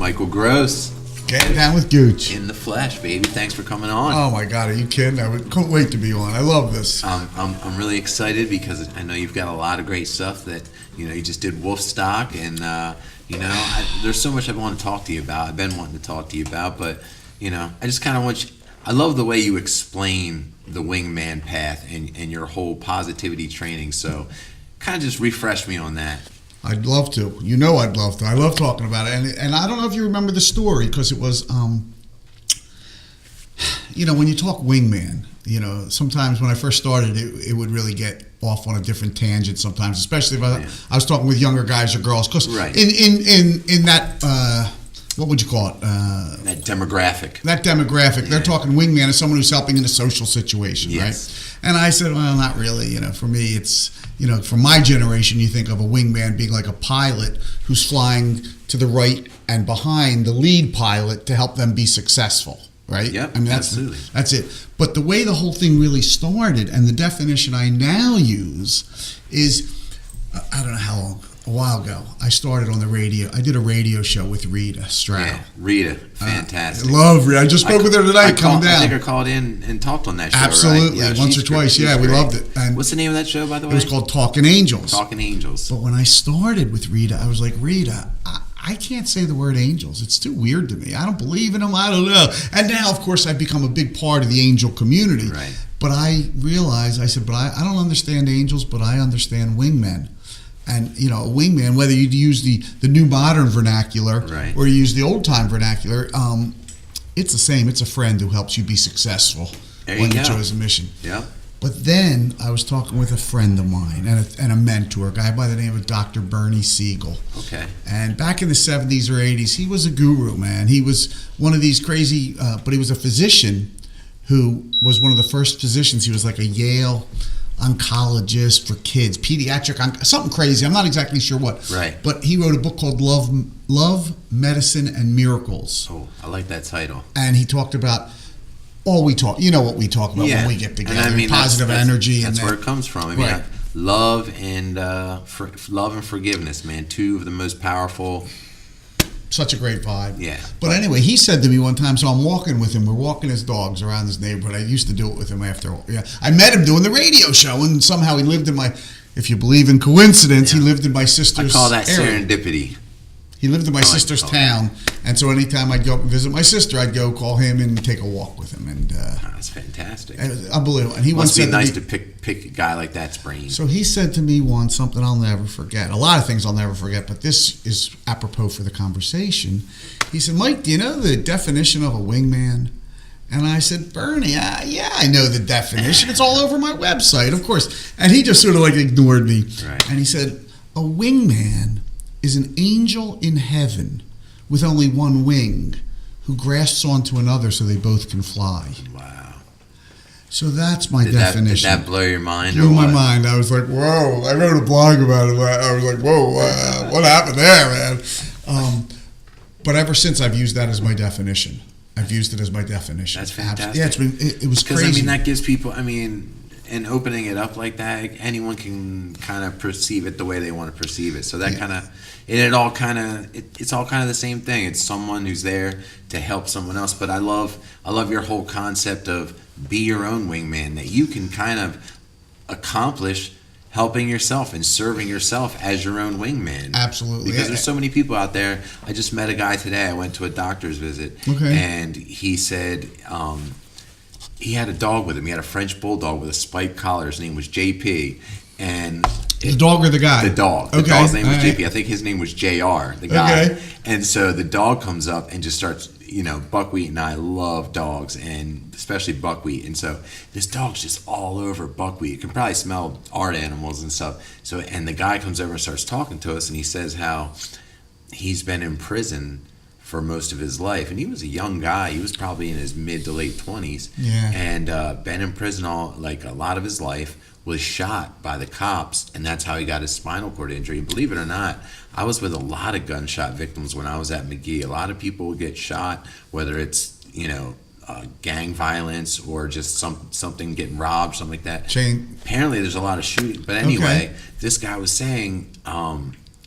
Michael Gross. Getting down with Gooch. In the flesh, baby. Thanks for coming on. Oh my God, are you kidding? Couldn't wait to be on. I love this. I'm really excited because I know you've got a lot of great stuff that, you just did Wolfstock and, there's so much I want to talk to you about. I've been wanting to talk to you about, but, I just kind of want you, I love the way you explain the Wingman path and your whole positivity training. So kind of just refresh me on that. I'd love to. I'd love to. I love talking about it. And I don't know if you remember the story because it was, when you talk Wingman, sometimes when I first started, it would really get off on a different tangent sometimes, especially if I was talking with younger guys or girls. Because in that, what would you call it? That demographic. They're talking Wingman as someone who's helping in a social situation, right? And I said, well, not really. For me, it's, for my generation, you think of a wingman being like a pilot who's flying to the right and behind the lead pilot to help them be successful, right? Yep, absolutely. That's it. But the way the whole thing really started and the definition I now use is, I don't know how long, a while ago, I started on the radio. I did a radio show with Rita Stroud. Yeah, Rita, fantastic. I love Rita. I just spoke with her today. Coming down. I think I called in and talked on that show. Absolutely, right? once or twice. Yeah, we loved it. And what's the name of that show, by the way? It was called Talking Angels. Talking Angels. But when I started with Rita, I was like, Rita, I can't say the word angels. It's too weird to me. I don't believe in them. I don't know. And now, of course, I've become a big part of the angel community. Right. But I realized, I said, but I don't understand angels, but I understand wingmen. And, a wingman, whether you use the new modern vernacular or you use the old-time vernacular, it's the same. It's a friend who helps you be successful when you chose a mission. Yeah. But then I was talking with a friend of mine and a mentor, a guy by the name of Dr. Bernie Siegel. Okay. And back in the 70s or 80s, he was a guru, man. He was one of these crazy, but he was a physician who was one of the first physicians. He was like a Yale oncologist for kids, pediatric, something crazy. I'm not exactly sure what. Right. But he wrote a book called Love, Medicine, and Miracles. Oh, I like that title. And he talked about what we talk about when we get together. And positive energy. That's where it comes from. Love and forgiveness, man. Two of the most powerful. Such a great vibe. Yeah. But anyway, he said to me one time, so I'm walking with him. We're walking his dogs around his neighborhood. I used to do it with him after. I met him doing the radio show, and somehow he lived in my, if you believe in coincidence, he lived in my sister's I call that area. Serendipity. He lived in my sister's town, and so anytime I'd go up and visit my sister, I'd go call him and take a walk with him. And that's fantastic. Unbelievable. And he must be said nice to pick a guy like that's brain. So he said to me once something I'll never forget. A lot of things I'll never forget, but this is apropos for the conversation. He said, Mike, do you know the definition of a wingman? And I said, Bernie, yeah, I know the definition. It's all over my website, of course. And he just sort of ignored me. Right. And he said, a wingman is an angel in heaven with only one wing who grasps onto another so they both can fly. Wow. So that's my definition. Did that blow your mind? Blew my mind. I was like, whoa. I wrote a blog about it. I was like, whoa, what happened there, man? But ever since, I've used that as my definition. I've used it as my definition. That's fantastic. Yeah, it was crazy. Because, that gives people, and opening it up like that, anyone can kind of perceive it the way they want to perceive it. So that kind of, it's all kind of the same thing. It's someone who's there to help someone else. But I love your whole concept of be your own wingman, that you can kind of accomplish helping yourself and serving yourself as your own wingman. Absolutely. Because there's so many people out there. I just met a guy today. I went to a doctor's visit. Okay. And he said, he had a dog with him. He had a French bulldog with a spiked collar. His name was JP. And the dog or the guy? The dog. The dog's name was JP. I think his name was JR, the guy. Okay. And so the dog comes up and just starts, Buckwheat and I love dogs, and especially Buckwheat. And so this dog's just all over Buckwheat. You can probably smell art animals and stuff. So, and the guy comes over and starts talking to us, and he says how he's been in prison for most of his life, and he was a young guy. He was probably in his mid to late 20s, and been in prison a lot of his life. Was shot by the cops, and that's how he got his spinal cord injury. And believe it or not, I was with a lot of gunshot victims when I was at McGee. A lot of people would get shot, whether it's gang violence or just something getting robbed, something like that. Chain. Apparently, there's a lot of shooting. But anyway, this guy was saying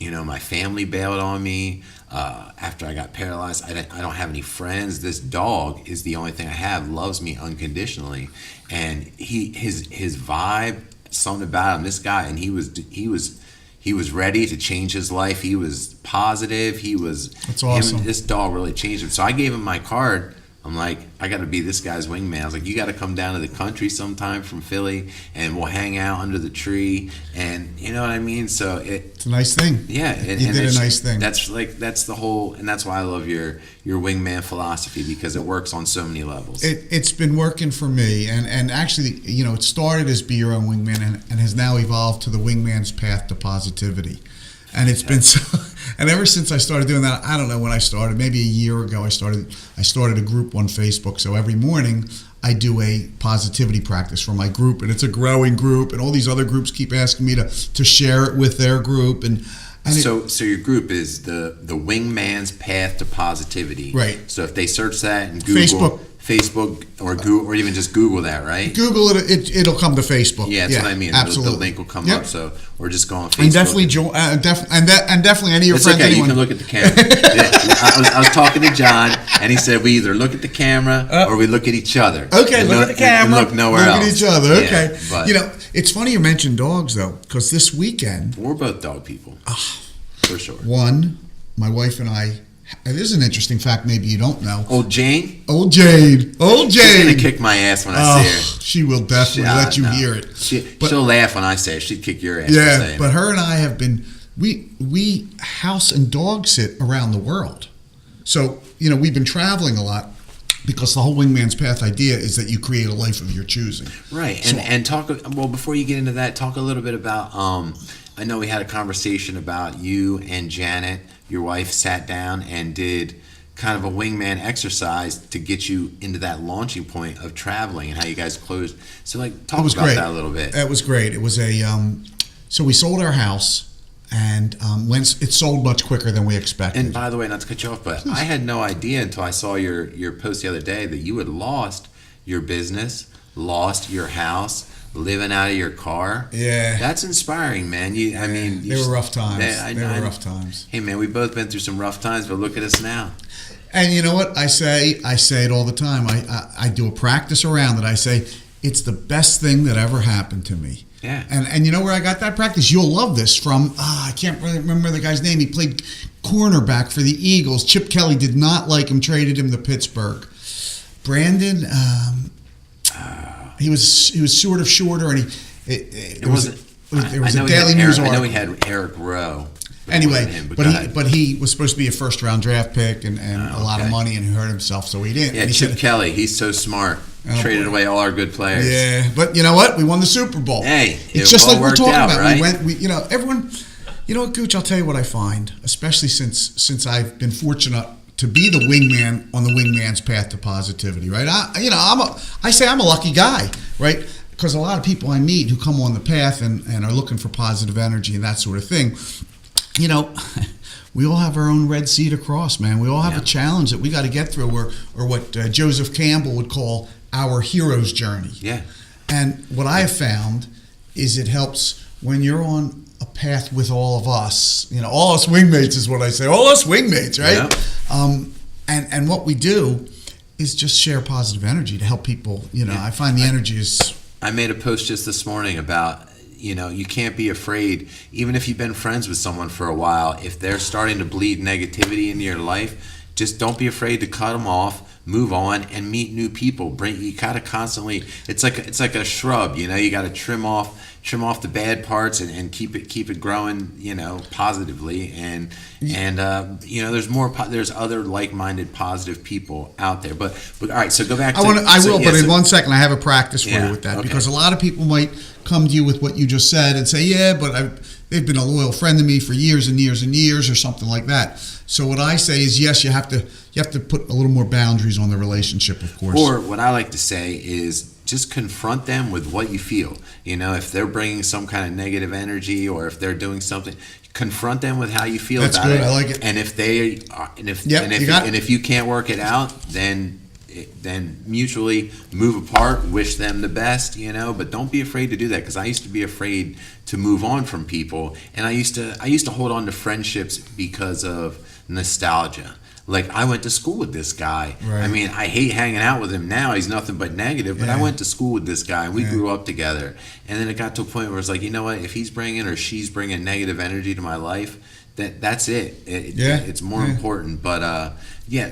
my family bailed on me. After I got paralyzed, I don't have any friends. This dog is the only thing I have. Loves me unconditionally, and his vibe, something about him. This guy, and he was ready to change his life. He was positive. That's awesome. This dog really changed him. So I gave him my card. I'm like, I got to be this guy's wingman. I was like, you got to come down to the country sometime from Philly, and we'll hang out under the tree, and you know what I mean. So it's a nice thing. Yeah, you did a nice thing. That's the whole, and that's why I love your wingman philosophy, because it works on so many levels. It's been working for me, and actually, it started as Be Your Own Wingman, and has now evolved to the Wingman's Path to Positivity. And it's been so, and ever since I started doing that, I don't know when I started, maybe a year ago, I started a group on Facebook. So every morning I do a positivity practice for my group, and it's a growing group, and all these other groups keep asking me to share it with their group. So your group is the Wingman's Path to Positivity. Right. So if they search that in Google, Facebook or Google, or even just Google that, right? Google it, it'll come to Facebook. Yeah, that's what I mean. Absolutely. The link will come up. So or just go on Facebook. And definitely and definitely any of your it's friends. Okay, anyone. you can look at the camera. I was talking to John, and he said we either look at the camera or we look at each other. Okay, look at the camera. And look nowhere else. Look at each other. Okay. Yeah, but, it's funny you mentioned dogs though, because this weekend we're both dog people. For sure. One, my wife and I. This is an interesting fact. Maybe you don't know. Old Jane. She's gonna kick my ass when I see her. She will definitely let you hear it. She'll laugh when I say it. She'd kick your ass. Yeah, but her and I have been. We house and dog sit around the world. So we've been traveling a lot. Because the whole Wingman's Path idea is that you create a life of your choosing. Right, and talk. Well, before you get into that, talk a little bit about. I know we had a conversation about you and Janet, your wife, sat down and did kind of a wingman exercise to get you into that launching point of traveling and how you guys closed. So, talk about that a little bit. That was great. It was so we sold our house. And it sold much quicker than we expected. And by the way, not to cut you off, but I had no idea until I saw your post the other day that you had lost your business, lost your house, living out of your car. Yeah, that's inspiring, man. They were rough times. They were rough times. Hey, man, we've both been through some rough times, but look at us now. And you know what I say? I say it all the time. I do a practice around it. I say it's the best thing that ever happened to me. Yeah. And you know where I got that practice? You'll love this from, I can't really remember the guy's name. He played cornerback for the Eagles. Chip Kelly did not like him, traded him to Pittsburgh. Brandon, he was sort of shorter, and it was a Daily News article. I know he had Eric Rowe. Anyway, but he was supposed to be a first-round draft pick and a lot of money, and he hurt himself, so he didn't. Yeah, Chip Kelly, he's so smart. Traded away all our good players. Yeah, but you know what? We won the Super Bowl. Hey, it's just like we're talking about. Right? Everyone. You know what, Gooch? I'll tell you what I find, especially since I've been fortunate to be the wingman on the Wingman's Path to Positivity. Right? I say I'm a lucky guy, right? Because a lot of people I meet who come on the path and are looking for positive energy and that sort of thing. We all have our own Red Sea to cross, man. We all have a challenge that we got to get through, or what Joseph Campbell would call our hero's journey. Yeah. And what I have found is it helps when you're on a path with all of us. All us wingmates is what I say. All us wingmates, right? Yeah. And what we do is just share positive energy to help people. I find the energy is. I made a post just this morning about. You can't be afraid, even if you've been friends with someone for a while, if they're starting to bleed negativity into your life, just don't be afraid to cut them off, move on, and meet new people. You gotta constantly. It's like a shrub. You gotta trim off the bad parts and keep it growing. Positively and there's other like-minded positive people out there. But all right, so go back. But in 1 second, I have a practice for you with that because a lot of people might come to you with what you just said and say, yeah, but they've been a loyal friend to me for years and years and years, or something like that. So what I say is, yes, you have to put a little more boundaries on the relationship, of course. Or what I like to say is just confront them with what you feel. If they're bringing some kind of negative energy, or if they're doing something, confront them with how you feel about it. I like it. And if if you can't work it out, then then mutually move apart, wish them the best, but don't be afraid to do that, because I used to be afraid to move on from people, and I used to hold on to friendships because of nostalgia. Like, I went to school with this guy. Right. I mean, I hate hanging out with him now. He's nothing but negative. But I went to school with this guy, and we grew up together. And then it got to a point where it's like, you know what? If he's bringing or she's bringing negative energy to my life, that's it. It's more important. But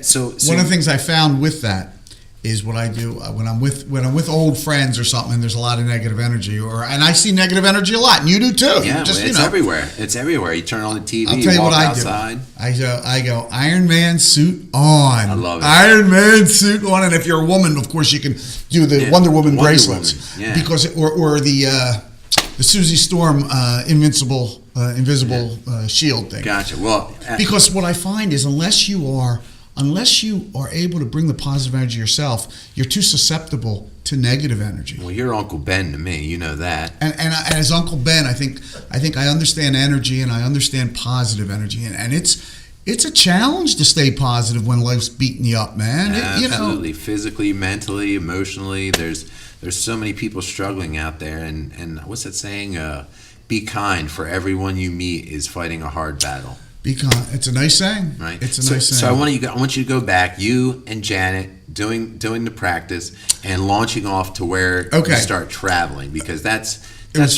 So one of the things I found with that is what I do when I'm with old friends or something, and there's a lot of negative energy, and I see negative energy a lot, and you do too. Yeah, it's everywhere. It's everywhere. You turn on the TV, I'll tell you walk what outside. I go Iron Man suit on. I love it. Iron Man suit on, and if you're a woman, of course you can do the Wonder Woman bracelets, because or the Susie Storm invisible shield thing. Gotcha. Well, because what I find is unless you are able to bring the positive energy yourself, you're too susceptible to negative energy. Well, you're Uncle Ben to me. You know that. And as Uncle Ben, I think I understand energy, and I understand positive energy, and it's a challenge to stay positive when life's beating you up, man. Absolutely, physically, mentally, emotionally. There's so many people struggling out there, and what's that saying? Be kind, for everyone you meet is fighting a hard battle. It's a nice saying, right? It's a nice saying. So I want you to go back, you and Janet doing the practice and launching off to where you start traveling, because that's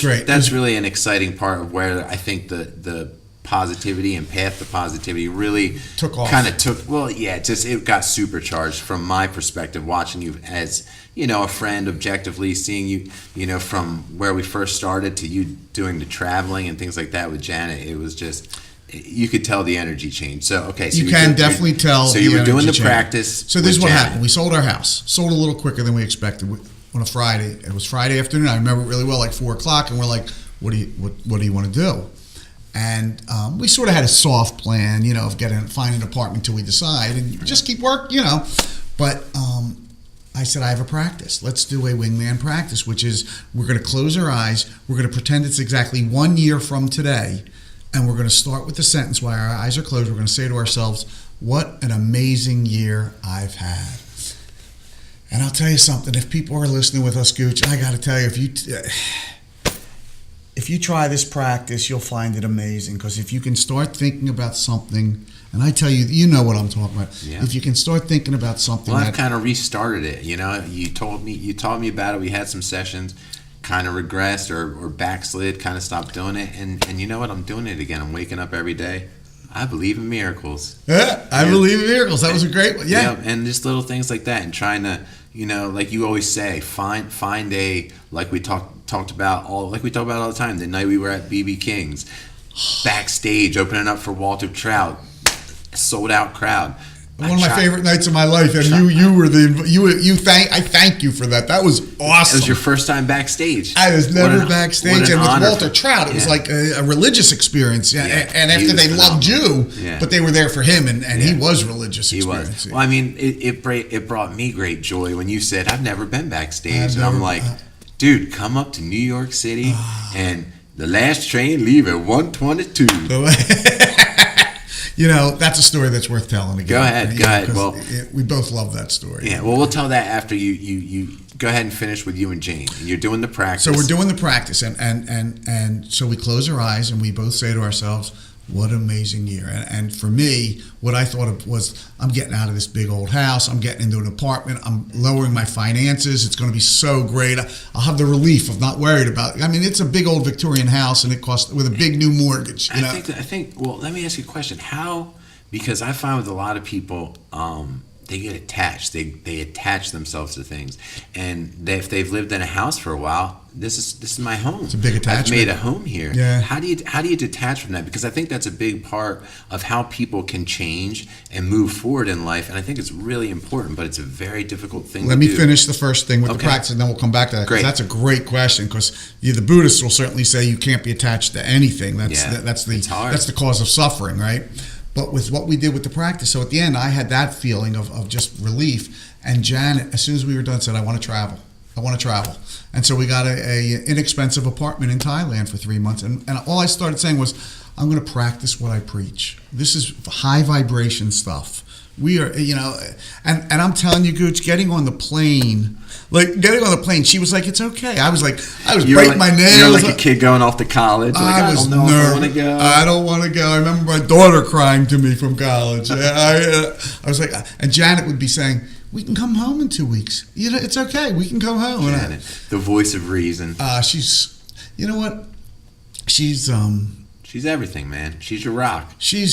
great. That's really an exciting part of where I think the positivity and path to positivity really took off. It got supercharged from my perspective, watching you as a friend, objectively seeing you from where we first started to you doing the traveling and things like that with Janet. It was just, you could tell the energy change. So you can definitely tell. So you were doing the practice. So this is what happened. We sold our house. Sold a little quicker than we expected on a Friday. It was Friday afternoon. I remember it really well, like 4:00, and we're like, "What do you want to do?" And we sort of had a soft plan, of find an apartment until we decide, and just keep work, But I said, I have a practice. Let's do a Wingman practice, which is we're going to close our eyes. We're going to pretend it's exactly 1 year from today. And we're going to start with the sentence while our eyes are closed. We're going to say to ourselves, what an amazing year I've had. And I'll tell you something. If people are listening with us, Gooch, I got to tell you, if you try this practice, you'll find it amazing. Because if you can start thinking about something, and I tell you, you know what I'm talking about. Yeah. If you can start thinking about something, I've kind of restarted it. You taught me about it. We had some sessions, kind of regressed or backslid, kind of stopped doing it, and you know what? I'm doing it again. I'm waking up every day. I believe in miracles. Yeah, I believe in miracles. That was a great one. Yeah, and just little things like that, and trying to, like you always say, find a, like we talked about all the time. The night we were at BB King's, backstage opening up for Walter Trout, sold out crowd. One of my favorite nights of my life, and I thank you for that. That was awesome. It was your first time backstage. I was never backstage, and with Walter Trout, it was like a religious experience. Yeah, and after they loved you, but they were there for him, and he was religious. He was. Well, I mean, it brought me great joy when you said, "I've never been backstage," and I'm like, "Dude, come up to New York City, and the last train leave at 1:22." That's a story that's worth telling again. Go ahead. Well, we both love that story. Yeah, well, we'll tell that after you go ahead and finish with you and Jane. You're doing the practice. So we're doing the practice, and so we close our eyes and we both say to ourselves, what an amazing year. And for me, what I thought of was, I'm getting out of this big old house. I'm getting into an apartment. I'm lowering my finances. It's going to be so great. I'll have the relief of not worried about it. I mean, it's a big old Victorian house, and it costs with a big new mortgage. I think. Well, let me ask you a question. How? Because I find with a lot of people, they get attached. They attach themselves to things, and if they've lived in a house for a while, this is my home. It's a big attachment. I've made a home here. Yeah. How do you detach from that? Because I think that's a big part of how people can change and move forward in life, and I think it's really important. But it's a very difficult thing. Let me finish the first thing with the practice, and then we'll come back to that. Great. That's a great question, because the Buddhists will certainly say you can't be attached to anything. That's the cause of suffering, right? But with what we did with the practice, so at the end, I had that feeling of just relief. And Janet, as soon as we were done, said, I want to travel. And so we got a inexpensive apartment in Thailand for 3 months. And all I started saying was, I'm going to practice what I preach. This is high vibration stuff. We are, and I'm telling you, Gooch, getting on the plane, she was like, "It's okay." I was biting my nails. You're like a kid going off to college. Like, I was nervous. I want to go. I don't want to go. I remember my daughter crying to me from college. I was like, and Janet would be saying, "We can come home in 2 weeks. It's okay. We can come home." Janet, the voice of reason. She's, you know what? She's everything, man. She's your rock. She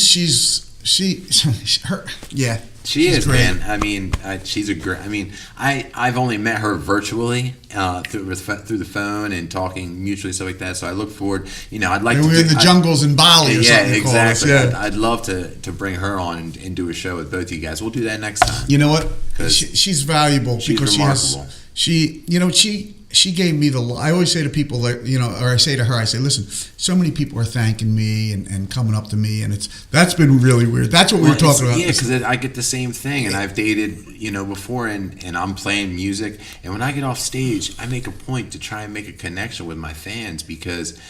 is, great. Man. I mean, she's a great. I mean, I've only met her virtually through the phone and talking mutually, stuff like that. So I look forward. I'd like. We're in the jungles in Bali. Or yeah, something exactly. Yeah. I'd love to bring her on and do a show with both of you guys. We'll do that next time. You know what? She's valuable because remarkable. She gave me I always say to people that, or I say to her, I say, listen, so many people are thanking me and coming up to me, and that's been really weird. That's what we were talking about. Yeah, because I get the same thing, and I've dated, before, and I'm playing music, and when I get off stage, I make a point to try and make a connection with my fans because,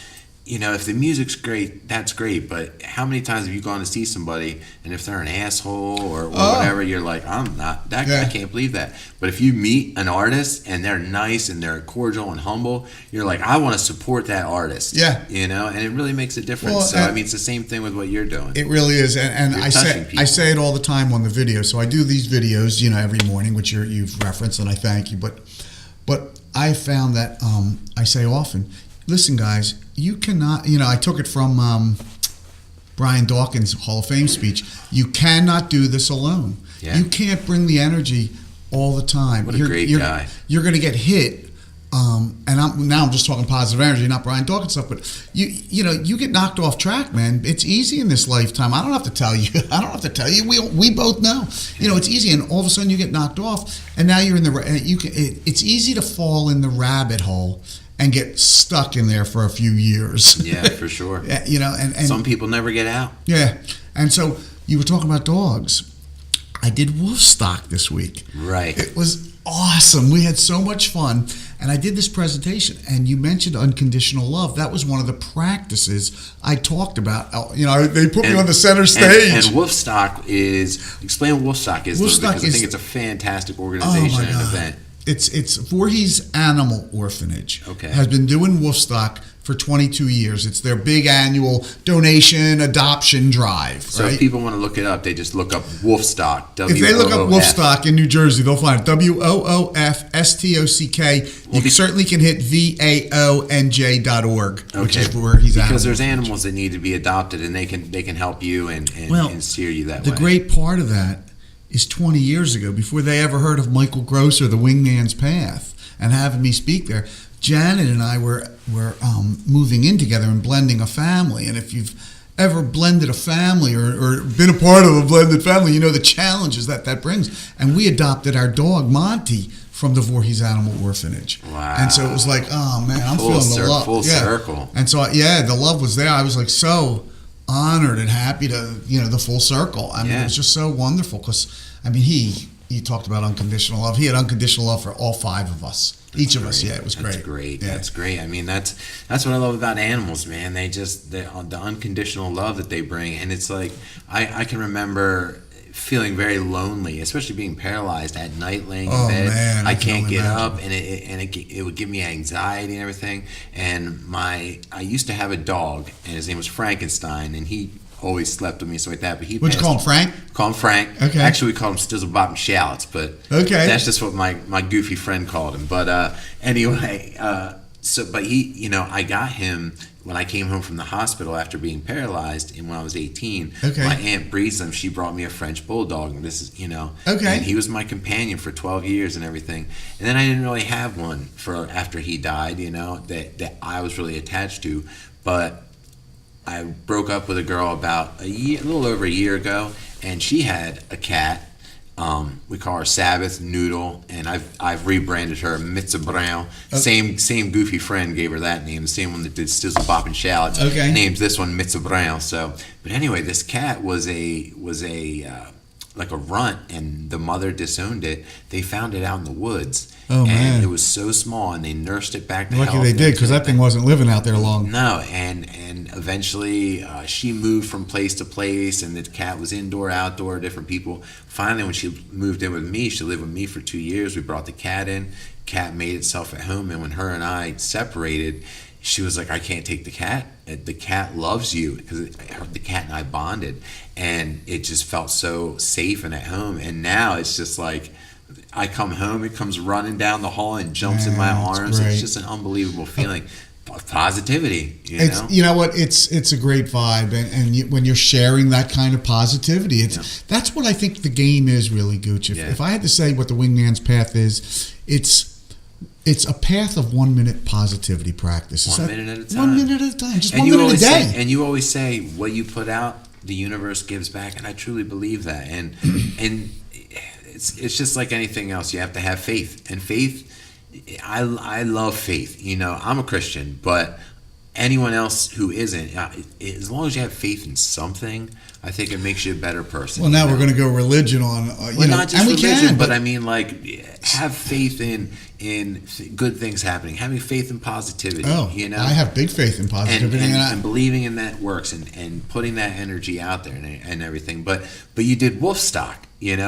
if the music's great, that's great, but how many times have you gone to see somebody, and if they're an asshole or whatever, you're like, I'm not, I can't believe that. But if you meet an artist, and they're nice, and they're cordial and humble, you're like, I want to support that artist. Yeah. And it really makes a difference. Well, so, it's the same thing with what you're doing. It really is, and I say it all the time on the video, so I do these videos, every morning, which you've referenced, and I thank you, but I found that, I say often, listen, guys, you cannot, I took it from Brian Dawkins' Hall of Fame speech. You cannot do this alone. Yeah. You can't bring the energy all the time. What a great guy. You're going to get hit. And I'm just talking positive energy, not Brian Dawkins stuff, but you get knocked off track, man. It's easy in this lifetime. I don't have to tell you. We both know. It's easy, and all of a sudden you get knocked off, and now you're in it's easy to fall in the rabbit hole and get stuck in there for a few years. Yeah, for sure. And some people never get out. Yeah, and so you were talking about dogs. I did Wolfstock this week. Right. It was awesome. We had so much fun, and I did this presentation. And you mentioned unconditional love. That was one of the practices I talked about. They put me on the center stage. And Wolfstock explain what Wolfstock is. Wolfstock because I think it's a fantastic organization and event. It's Voorhees Animal Orphanage. Okay. Has been doing Wolfstock for 22 years. It's their big annual donation adoption drive. So right? if people want to look it up, they just look up Wolfstock. If they look up Wolfstock in New Jersey, they'll find it. WOOFSTOCK. You certainly can hit VAONJ.org, which is Voorhees Animal. Because there's animals that need to be adopted, and they can help you and steer you that way. The great part of that is 20 years ago, before they ever heard of Michael Grosser, the Wingman's Path, and having me speak there, Janet and I were moving in together and blending a family. And if you've ever blended a family or been a part of a blended family, you know the challenges that brings. And we adopted our dog, Monty, from the Voorhees Animal Orphanage. Wow. And so it was like, oh, man, I'm feeling the love. Full circle. And so, the love was there. I was like so honored and happy to, the full circle. I mean, it was just so wonderful because, he talked about unconditional love. He had unconditional love for all five of us. Each of us, it was great. That's great. Yeah. That's great. That's what I love about animals, man. They just the unconditional love that they bring, and it's like I can remember feeling very lonely, especially being paralyzed at night, laying in bed. Man, I can't get up, and it would give me anxiety and everything. And I used to have a dog, and his name was Frankenstein, and he always slept with me, so like that. But he What'd you call him, Frank? Call him Frank. Okay. Actually, we called him Stizzle Bop and Shallots, but that's just what my goofy friend called him. But anyway, but he, I got him when I came home from the hospital after being paralyzed, and when I was 18. Okay. My aunt Breezem, she brought me a French bulldog, and this is, Okay. And he was my companion for 12 years and everything. And then I didn't really have one for after he died, that I was really attached to, but I broke up with a girl about a little over a year ago, and she had a cat. We call her Sabbath Noodle, and I've rebranded her Mitza Brown. Okay. Same goofy friend gave her that name. The same one that did Stizzle Bop and Shallots. Okay. Named this one Mitza Brown. So, but anyway, this cat was a like a runt, and the mother disowned it. They found it out in the woods. Oh, and man. it was so small, and they nursed it back to Lucky health. they did, because that thing wasn't living out there long. No, and eventually she moved from place to place, and the cat was indoor, outdoor, different people. Finally, when she moved in with me, she lived with me for 2 years. We brought the cat in. Cat made itself at home, and when her and I separated, she was like, I can't take the cat. The cat loves you, because the cat and I bonded, and it just felt so safe and at home. And now it's just like, I come home, it comes running down the hall and jumps in my arms. It's just an unbelievable feeling of positivity. You know what? It's a great vibe, and when you're sharing that kind of positivity, that's what I think the game is really, Gooch. If I had to say what the Wingman's path is, it's a path of 1 minute positivity practice. 1 minute at a time. 1 minute at a time. Just and 1 minute a day. And you always say, what you put out, the universe gives back, and I truly believe that. And it's just like anything else. You have to have faith, and faith. I love faith. I'm a Christian, but anyone else who isn't, as long as you have faith in something, I think it makes you a better person. Well, now we're going to go religion on, not just and we religion, can, but I mean, like, have faith in good things happening, having faith in positivity. I have big faith in positivity, and believing in that works, and putting that energy out there and everything. But you did Wolfstock, and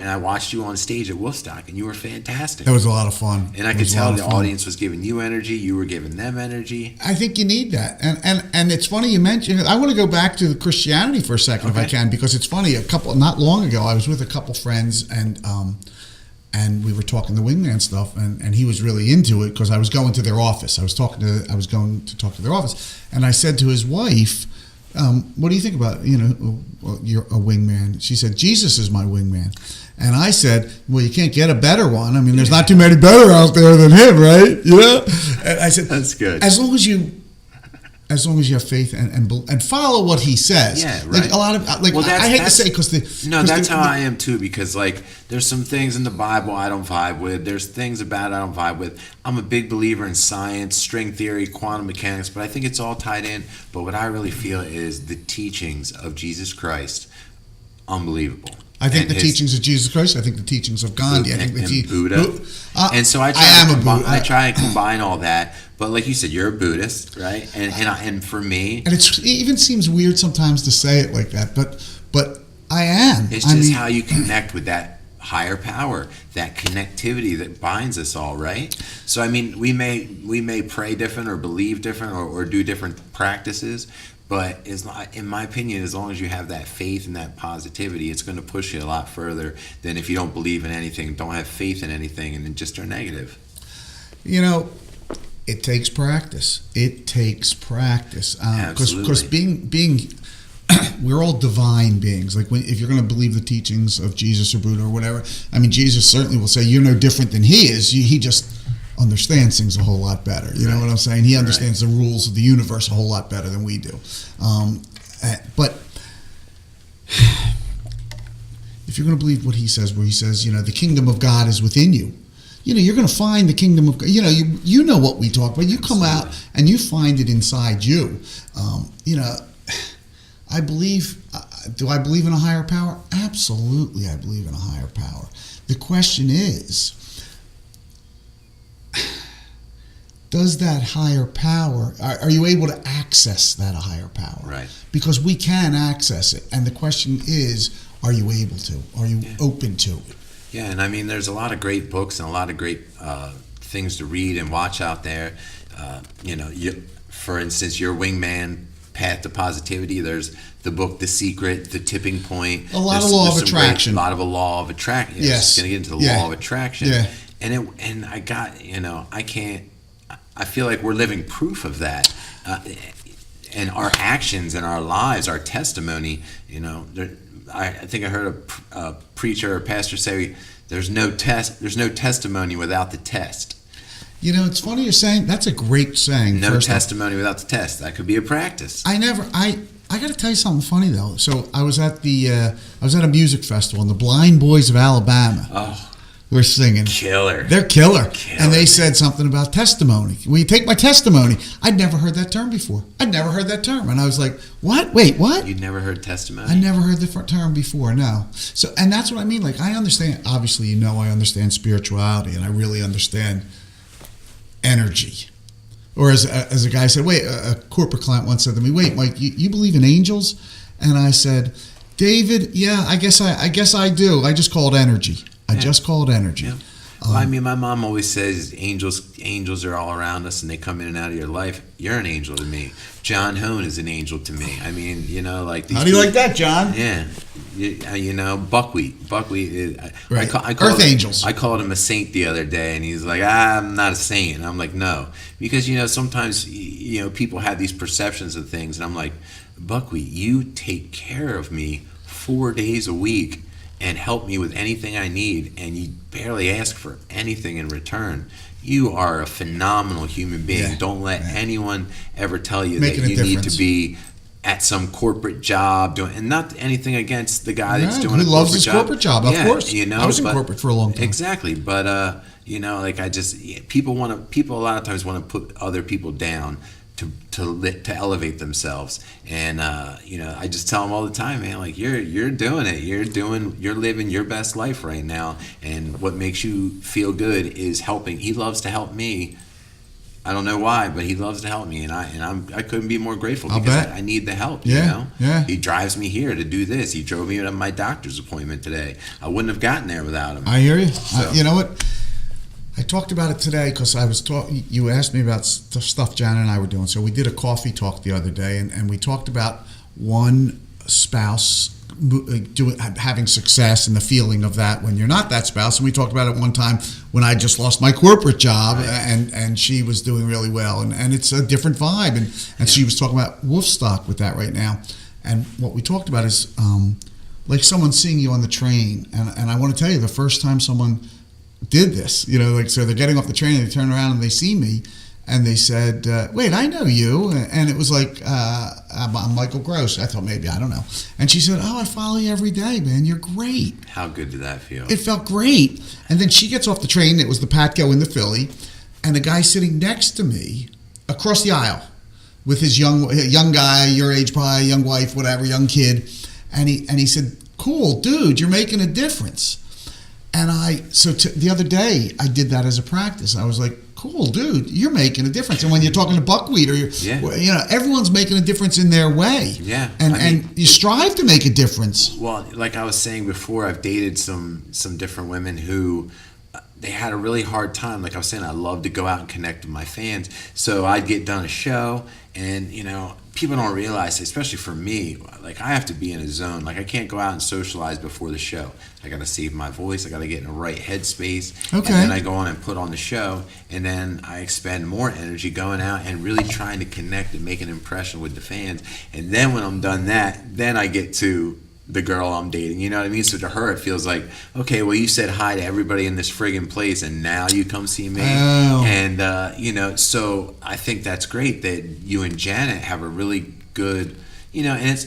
I watched you on stage at Wolfstock, and you were fantastic. That was a lot of fun. And I could tell the audience was giving you energy. You were giving them energy. I think you need that. And it's funny you mentioned it. I want to go back to the Christianity for a second, if I can, because it's funny. Not long ago, I was with a couple friends, and we were talking the Wingman stuff, and he was really into it, because I was going to their office. I was going to talk to their office, and I said to his wife, what do you think about, you're a wingman? She said, Jesus is my wingman. And I said, well, you can't get a better one. I mean, there's not too many better out there than him, right? And I said, that's good. As long as you have faith and follow what he says. Yeah, right. Like a lot of, I hate to say, that's how I am too, because there's some things in the Bible I don't vibe with. There's things about it I don't vibe with. I'm a big believer in science, string theory, quantum mechanics, but I think it's all tied in. But what I really feel is the teachings of Jesus Christ, unbelievable. I think the teachings of Jesus Christ. I think the teachings of Gandhi. I think the Buddha. And so I try to combine all that. But like you said, you're a Buddhist, right? And for me, and it even seems weird sometimes to say it like that, but I am. It's just how you connect with that higher power, that connectivity that binds us all, right? So I mean, we may pray different or believe different or do different practices. But in my opinion, as long as you have that faith and that positivity, it's going to push you a lot further than if you don't believe in anything, don't have faith in anything, and then just are negative. It takes practice. It takes practice. Absolutely. Because being we're all divine beings. Like if you're going to believe the teachings of Jesus or Buddha or whatever, I mean, Jesus certainly will say you're no different than he is. He just understands things a whole lot better. You know what I'm saying? He understands the rules of the universe a whole lot better than we do. But if you're going to believe what he says, where he says, the kingdom of God is within you, you're going to find the kingdom of God. You know what we talk about. You come out and you find it inside you. I believe. Do I believe in a higher power? Absolutely, I believe in a higher power. The question is, does that higher power, are you able to access that higher power? Right. Because we can access it. And the question is, are you able to? Are you open to it? Yeah, and I mean, there's a lot of great books and a lot of great things to read and watch out there. For instance, your Wingman Path to Positivity, there's the book The Secret, The Tipping Point. A lot of law of attraction. A lot of a law of attraction. Yes. Going to get into the law of attraction. Yeah. And I got, I feel like we're living proof of that. And our actions and our lives, our testimony, I think I heard a preacher or pastor say, there's no testimony without the test. It's funny you're saying, that's a great saying. No testimony without the test. That could be a practice. I got to tell you something funny though. So I was at a music festival, and the Blind Boys of Alabama. Oh. were singing. Killer. They're killer. And they man. said something about testimony. Will you take my testimony? I'd never heard that term before. And I was like, what? Wait, what? You'd never heard testimony? I never heard the term before, no. So, and that's what I mean. Like, I understand, obviously, I understand spirituality, and I really understand energy. Or as a guy said, a corporate client once said to me, wait, Mike, you believe in angels? And I said, David, yeah, I guess I do. I just call it energy. Just call it energy. Yeah. Well, I mean, my mom always says angels are all around us and they come in and out of your life. You're an angel to me. John Hone is an angel to me. I mean, like these. How do you like that, John? Yeah. Buckwheat. Buckwheat is. Right. Earth angels. I called him a saint the other day, and he's like, I'm not a saint. And I'm like, no. Because, sometimes, people have these perceptions of things, and I'm like, Buckwheat, you take care of me 4 days a week and help me with anything I need, and you barely ask for anything in return. You are a phenomenal human being. Yeah. Don't let anyone ever tell you Making that you a need difference. to be at some corporate job doing, and not anything against the guy that's doing who a loves corporate his job. corporate job, of course. I was in but- corporate for a long time. Exactly, but people a lot of times want to put other people down to elevate themselves, and I just tell them all the time, man, like you're doing it, you're living your best life right now, and what makes you feel good is helping. He loves to help me. I don't know why, but he loves to help me, and I couldn't be more grateful because I need the help. Yeah. He drives me here to do this. He drove me to my doctor's appointment today. I wouldn't have gotten there without him. I hear you. So. You know what? I talked about it today because you asked me about stuff Jan and I were doing. So we did a coffee talk the other day, and we talked about one spouse having success and the feeling of that when you're not that spouse. And we talked about it one time when I just lost my corporate job, right. and she was doing really well, and it's a different vibe. And she was talking about Wolfstock with that right now. And what we talked about is like someone seeing you on the train, and I want to tell you, the first time someone did this, so they're getting off the train and they turn around and they see me and they said, wait, I know you. And it was like, I'm Michael Gross. I thought maybe, I don't know. And she said, I follow you every day, man. You're great. How good did that feel? It felt great. And then she gets off the train. It was the Patco in the Philly. And the guy sitting next to me across the aisle with his young guy, your age probably, young wife, whatever, young kid. And he said, cool, dude, you're making a difference. And the other day, I did that as a practice. I was like, cool, dude, you're making a difference. And when you're talking to buckwheat, everyone's making a difference in their way. Yeah. And you strive to make a difference. Well, like I was saying before, I've dated some different women who they had a really hard time. Like I was saying, I love to go out and connect with my fans. So I'd get done a show, and people don't realize, especially for me, like I have to be in a zone. Like I can't go out and socialize before the show. I got to save my voice. I got to get in the right headspace. Okay. And then I go on and put on the show, and then I expend more energy going out and really trying to connect and make an impression with the fans. And then when I'm done that, then I get to the girl I'm dating, you know what I mean? So to her, it feels like, okay, well, you said hi to everybody in this friggin' place, and now you come see me. Oh. And, so I think that's great that you and Janet have a really good, and it's,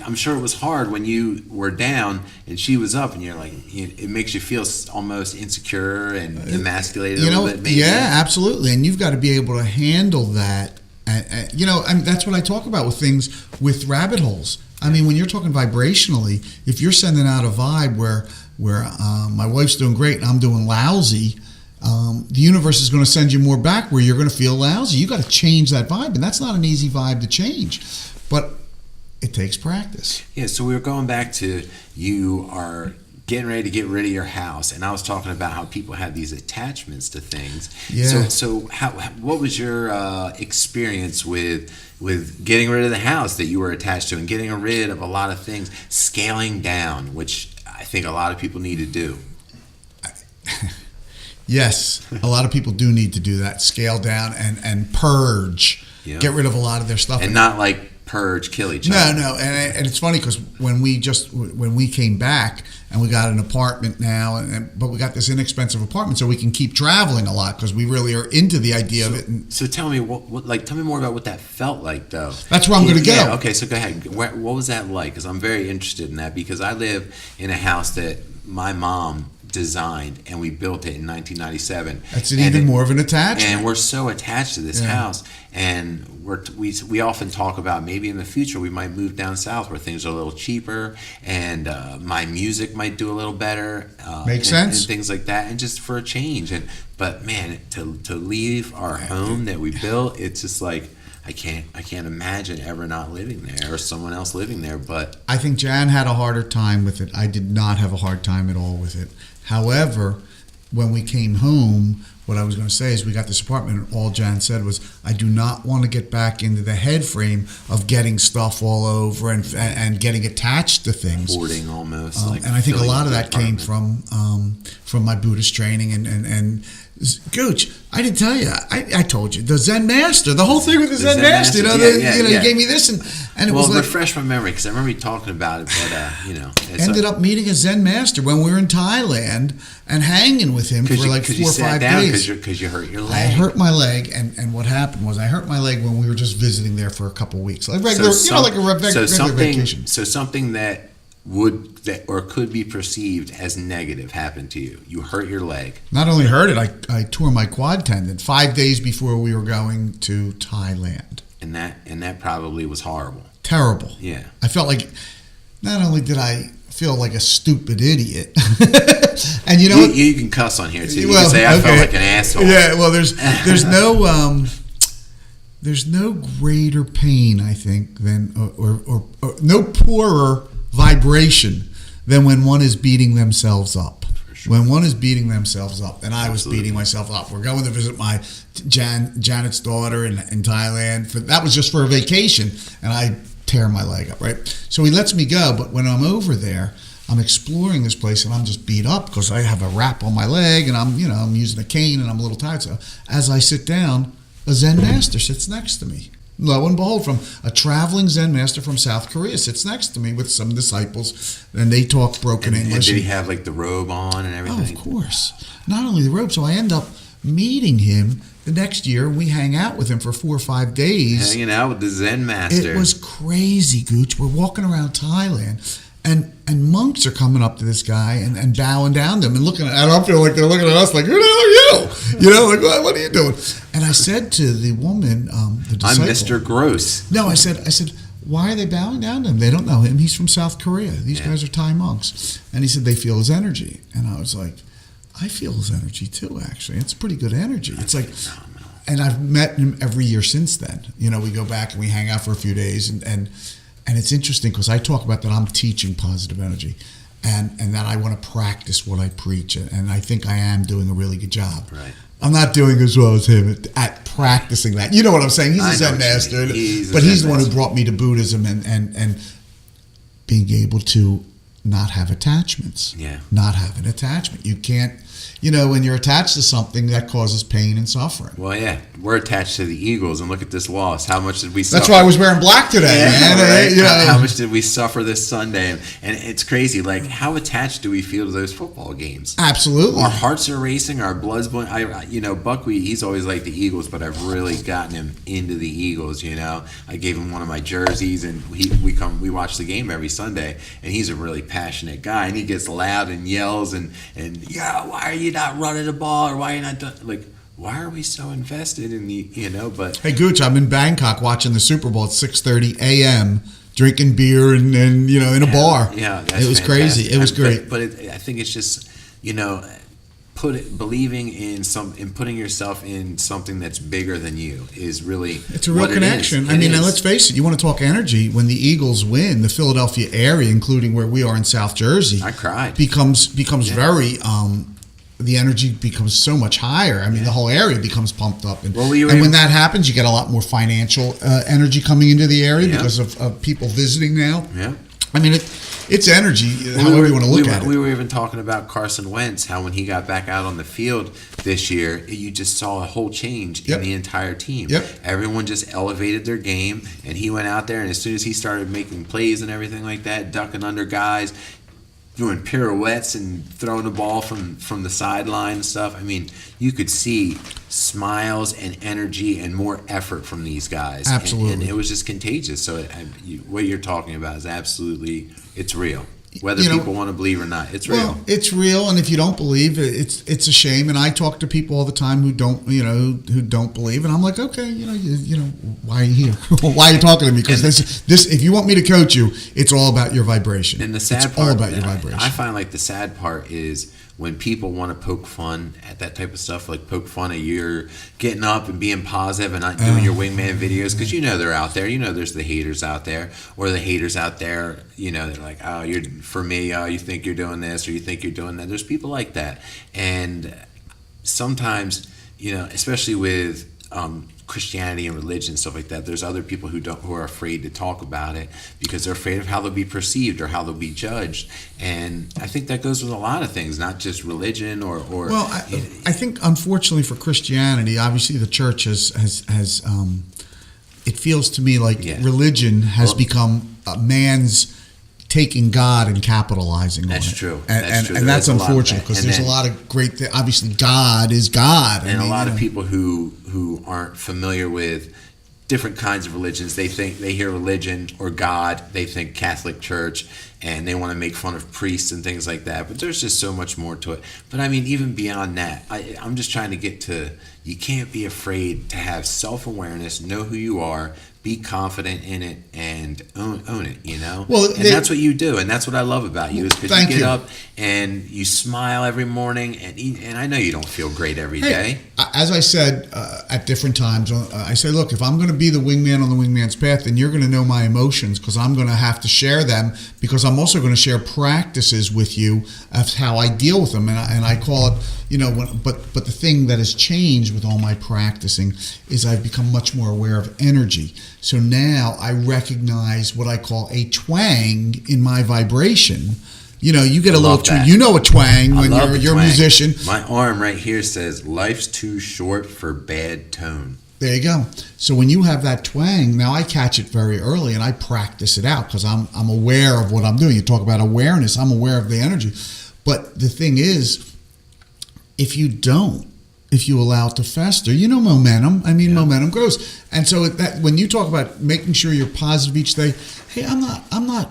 I'm sure it was hard when you were down and she was up, and you're like, it makes you feel almost insecure and emasculated a little bit, maybe. Yeah, absolutely. And you've got to be able to handle that. That's what I talk about with things with rabbit holes. I mean, when you're talking vibrationally, if you're sending out a vibe where my wife's doing great and I'm doing lousy, the universe is going to send you more back where you're going to feel lousy. You got to change that vibe, and that's not an easy vibe to change, but it takes practice. Yeah. So we were going back to you are getting ready to get rid of your house, and I was talking about how people have these attachments to things. Yeah. So what was your experience with getting rid of the house that you were attached to, and getting rid of a lot of things, scaling down, which I think a lot of people need to do? Yes, a lot of people do need to do that. Scale down and purge. Yeah. Get rid of a lot of their stuff. And not like purge, kill each other. No, and it's funny because when we came back and we got an apartment now, but we got this inexpensive apartment so we can keep traveling a lot because we really are into the idea of it. So tell me tell me more about what that felt like, though. That's where I'm going to go. Yeah, okay, so go ahead. What was that like? Because I'm very interested in that, because I live in a house that my mom designed and we built it in 1997. That's even more of an attachment. And we're so attached to this house. And we often talk about maybe in the future we might move down south where things are a little cheaper and my music might do a little better. Makes sense. And things like that, and just for a change. But man, to leave our home that we built, it's just like I can't imagine ever not living there or someone else living there. But I think Jan had a harder time with it. I did not have a hard time at all with it. However, when we came home, what I was going to say is we got this apartment and all Jan said was, I do not want to get back into the head frame of getting stuff all over and getting attached to things. Hoarding almost. And I think a lot of that came from my Buddhist training and Gooch, I didn't tell you. I told you the Zen Master, the whole thing with the Zen Master. You gave me this, and it was like, refresh my memory because I remember you talking about it. But ended up meeting a Zen Master when we were in Thailand and hanging with him for like 4 or 5 days. Because you hurt your leg. I hurt my leg, and what happened was I hurt my leg when we were just visiting there for a couple of weeks, like regular, like a regular vacation. So something that could be perceived as negative happened to you. You hurt your leg. Not only hurt it, I tore my quad tendon 5 days before we were going to Thailand. And that probably was horrible. Terrible. Yeah. I felt like not only did I feel like a stupid idiot, and you can cuss on here too. You can say I felt like an asshole. Yeah. Well, there's no greater pain, I think, than or no poorer vibration than when one is beating themselves up. Sure. When one is beating themselves up, and I was beating myself up. We're going to visit my Janet's daughter in Thailand. That was just for a vacation, and I tear my leg up, right? So he lets me go, but when I'm over there, I'm exploring this place, and I'm just beat up because I have a wrap on my leg, and I'm using a cane, and I'm a little tired. So as I sit down, a Zen master sits next to me. Lo and behold, from a traveling Zen master from South Korea sits next to me with some disciples, and they talk broken English. And did he have like the robe on and everything? Oh, of course. Not only the robe, so I end up meeting him the next year. We hang out with him for 4 or 5 days. Hanging out with the Zen master. It was crazy, Gooch. We're walking around Thailand, and monks are coming up to this guy and bowing down to him and looking at him. I feel like they're looking at us like, who the hell are you? Like, what are you doing? And I said to the woman, the disciple, I'm Mr. Gross. No, I said, why are they bowing down to him? They don't know him. He's from South Korea. These guys are Thai monks. And he said, they feel his energy. And I was like, I feel his energy too, actually. It's pretty good energy. It's like, and I've met him every year since then. We go back and we hang out for a few days, and it's interesting because I talk about that I'm teaching positive energy, and that I want to practice what I preach, and I think I am doing a really good job. Right. I'm not doing as well as him at practicing that. You know what I'm saying? He's a Zen master, but he's the one who brought me to Buddhism and being able to not have attachments. Yeah. Not have an attachment. You can't. When you're attached to something, that causes pain and suffering. Well, yeah, we're attached to the Eagles, and look at this loss. How much did we suffer? That's why I was wearing black today, man. Right? How much did we suffer this Sunday? And it's crazy. Like, how attached do we feel to those football games? Absolutely. Our hearts are racing. Our blood's boiling. Buckwheat, he's always liked the Eagles, but I've really gotten him into the Eagles, I gave him one of my jerseys, and we watch the game every Sunday, and he's a really passionate guy, and he gets loud and yells, and why are you not running the ball, or why are you not done? Like, why are we so invested in the, but... Hey, Gooch, I'm in Bangkok watching the Super Bowl at 6:30 a.m., drinking beer and in a bar. Yeah, it was fantastic. Crazy. It was great. But I think it's just, believing in putting yourself in something that's bigger than you is really... It's a real connection. Now let's face it, you want to talk energy, when the Eagles win, the Philadelphia area, including where we are in South Jersey... I cried. ...becomes very... the energy becomes so much higher. The whole area becomes pumped up. And when that happens, you get a lot more financial energy coming into the area because of people visiting now. Yeah. It's energy, however you want to look at it. We were even talking about Carson Wentz, how when he got back out on the field this year, you just saw a whole change in the entire team. Yep. Everyone just elevated their game, and he went out there, and as soon as he started making plays and everything like that, ducking under guys, doing pirouettes and throwing the ball from the sideline and stuff. You could see smiles and energy and more effort from these guys. Absolutely. And it was just contagious. So what you're talking about is absolutely, it's real. whether people want to believe or not. It's real. Well, it's real, and if you don't believe, it's a shame. And I talk to people all the time who don't believe, and I'm like, okay, why are you here? Why are you talking to me? Because this, if you want me to coach you, it's all about your vibration. And the sad it's part, all about your vibration. I find like the sad part is when people want to poke fun at that type of stuff, like poke fun at your getting up and being positive and not doing your wingman videos, because they're out there. There's the haters out there, or the haters out there. They're like, oh, you're for me. Oh, you think you're doing this, or you think you're doing that. There's people like that, and sometimes, especially with Christianity and religion and stuff like that, there's other people who are afraid to talk about it because they're afraid of how they'll be perceived or how they'll be judged. And I think that goes with a lot of things, not just religion or well, I think unfortunately for Christianity, obviously the church has it feels to me like religion has become man's taking God and capitalizing on it. That's true. And that's unfortunate because there's a lot of great things. Obviously, God is God. And a lot of people who aren't familiar with different kinds of religions, they hear religion or God, they think Catholic Church, and they want to make fun of priests and things like that. But there's just so much more to it. But I mean, even beyond that, I'm just trying to get to, you can't be afraid to have self-awareness, know who you are, be confident in it, and own it, Well, and that's what you do, and that's what I love about you, is because you get up and you smile every morning, and I know you don't feel great every day. As I said at different times, I say, look, if I'm going to be the wingman on the wingman's path, then you're going to know my emotions, because I'm going to have to share them, because I'm also going to share practices with you of how I deal with them, and I call it, but the thing that has changed with all my practicing is I've become much more aware of energy. So now I recognize what I call a twang in my vibration. You get a little twang. You know a twang when you're a musician. My arm right here says, life's too short for bad tone. There you go. So when you have that twang, now I catch it very early and I practice it out because I'm aware of what I'm doing. You talk about awareness. I'm aware of the energy. But the thing is, if you allow it to fester, momentum. Momentum grows. And so that when you talk about making sure you're positive each day, hey, I'm not.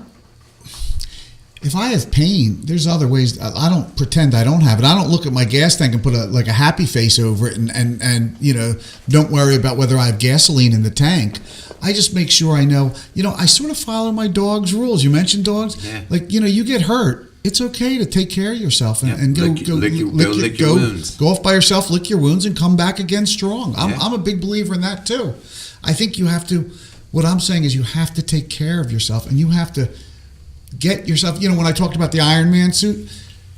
If I have pain, there's other ways. I don't pretend I don't have it. I don't look at my gas tank and put a happy face over it and don't worry about whether I have gasoline in the tank. I just make sure I know. I sort of follow my dog's rules. You mentioned dogs. Yeah. Like, you get hurt. It's okay to take care of yourself and go lick your wounds. Go off by yourself, lick your wounds, and come back again strong. I'm a big believer in that too. I think you have to. What I'm saying is you have to take care of yourself, and you have to get yourself. When I talked about the Iron Man suit,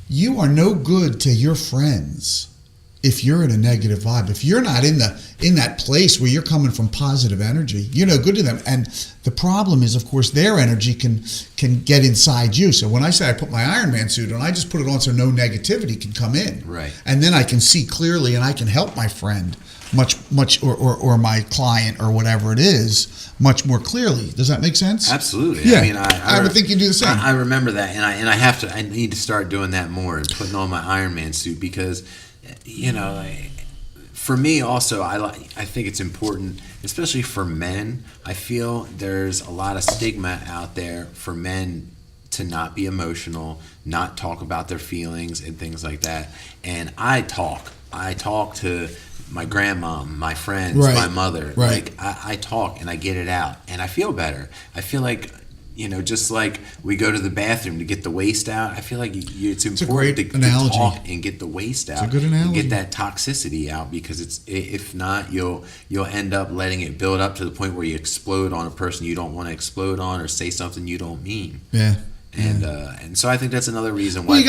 you are no good to your friends if you're in a negative vibe. If you're not in that place where you're coming from positive energy, you're no good to them. And the problem is, of course, their energy can get inside you. So when I say I put my Iron Man suit on, I just put it on so no negativity can come in. Right. And then I can see clearly, and I can help my friend much or my client or whatever it is much more clearly. Does that make sense? Absolutely. Yeah. I would think you do the same. I remember that, and I need to start doing that more and putting on my Iron Man suit because. For me also, I think it's important, especially for men. I feel there's a lot of stigma out there for men to not be emotional, not talk about their feelings and things like that. And I talk to my grandma, my friends, my mother. Right. Like I talk and I get it out, and I feel better. I feel like. Just like we go to the bathroom to get the waste out, I feel like it's important to talk and get the waste out. It's a good analogy. And get that toxicity out, because if not, you'll end up letting it build up to the point where you explode on a person you don't want to explode on, or say something you don't mean. Yeah. And so I think that's another reason why. Well,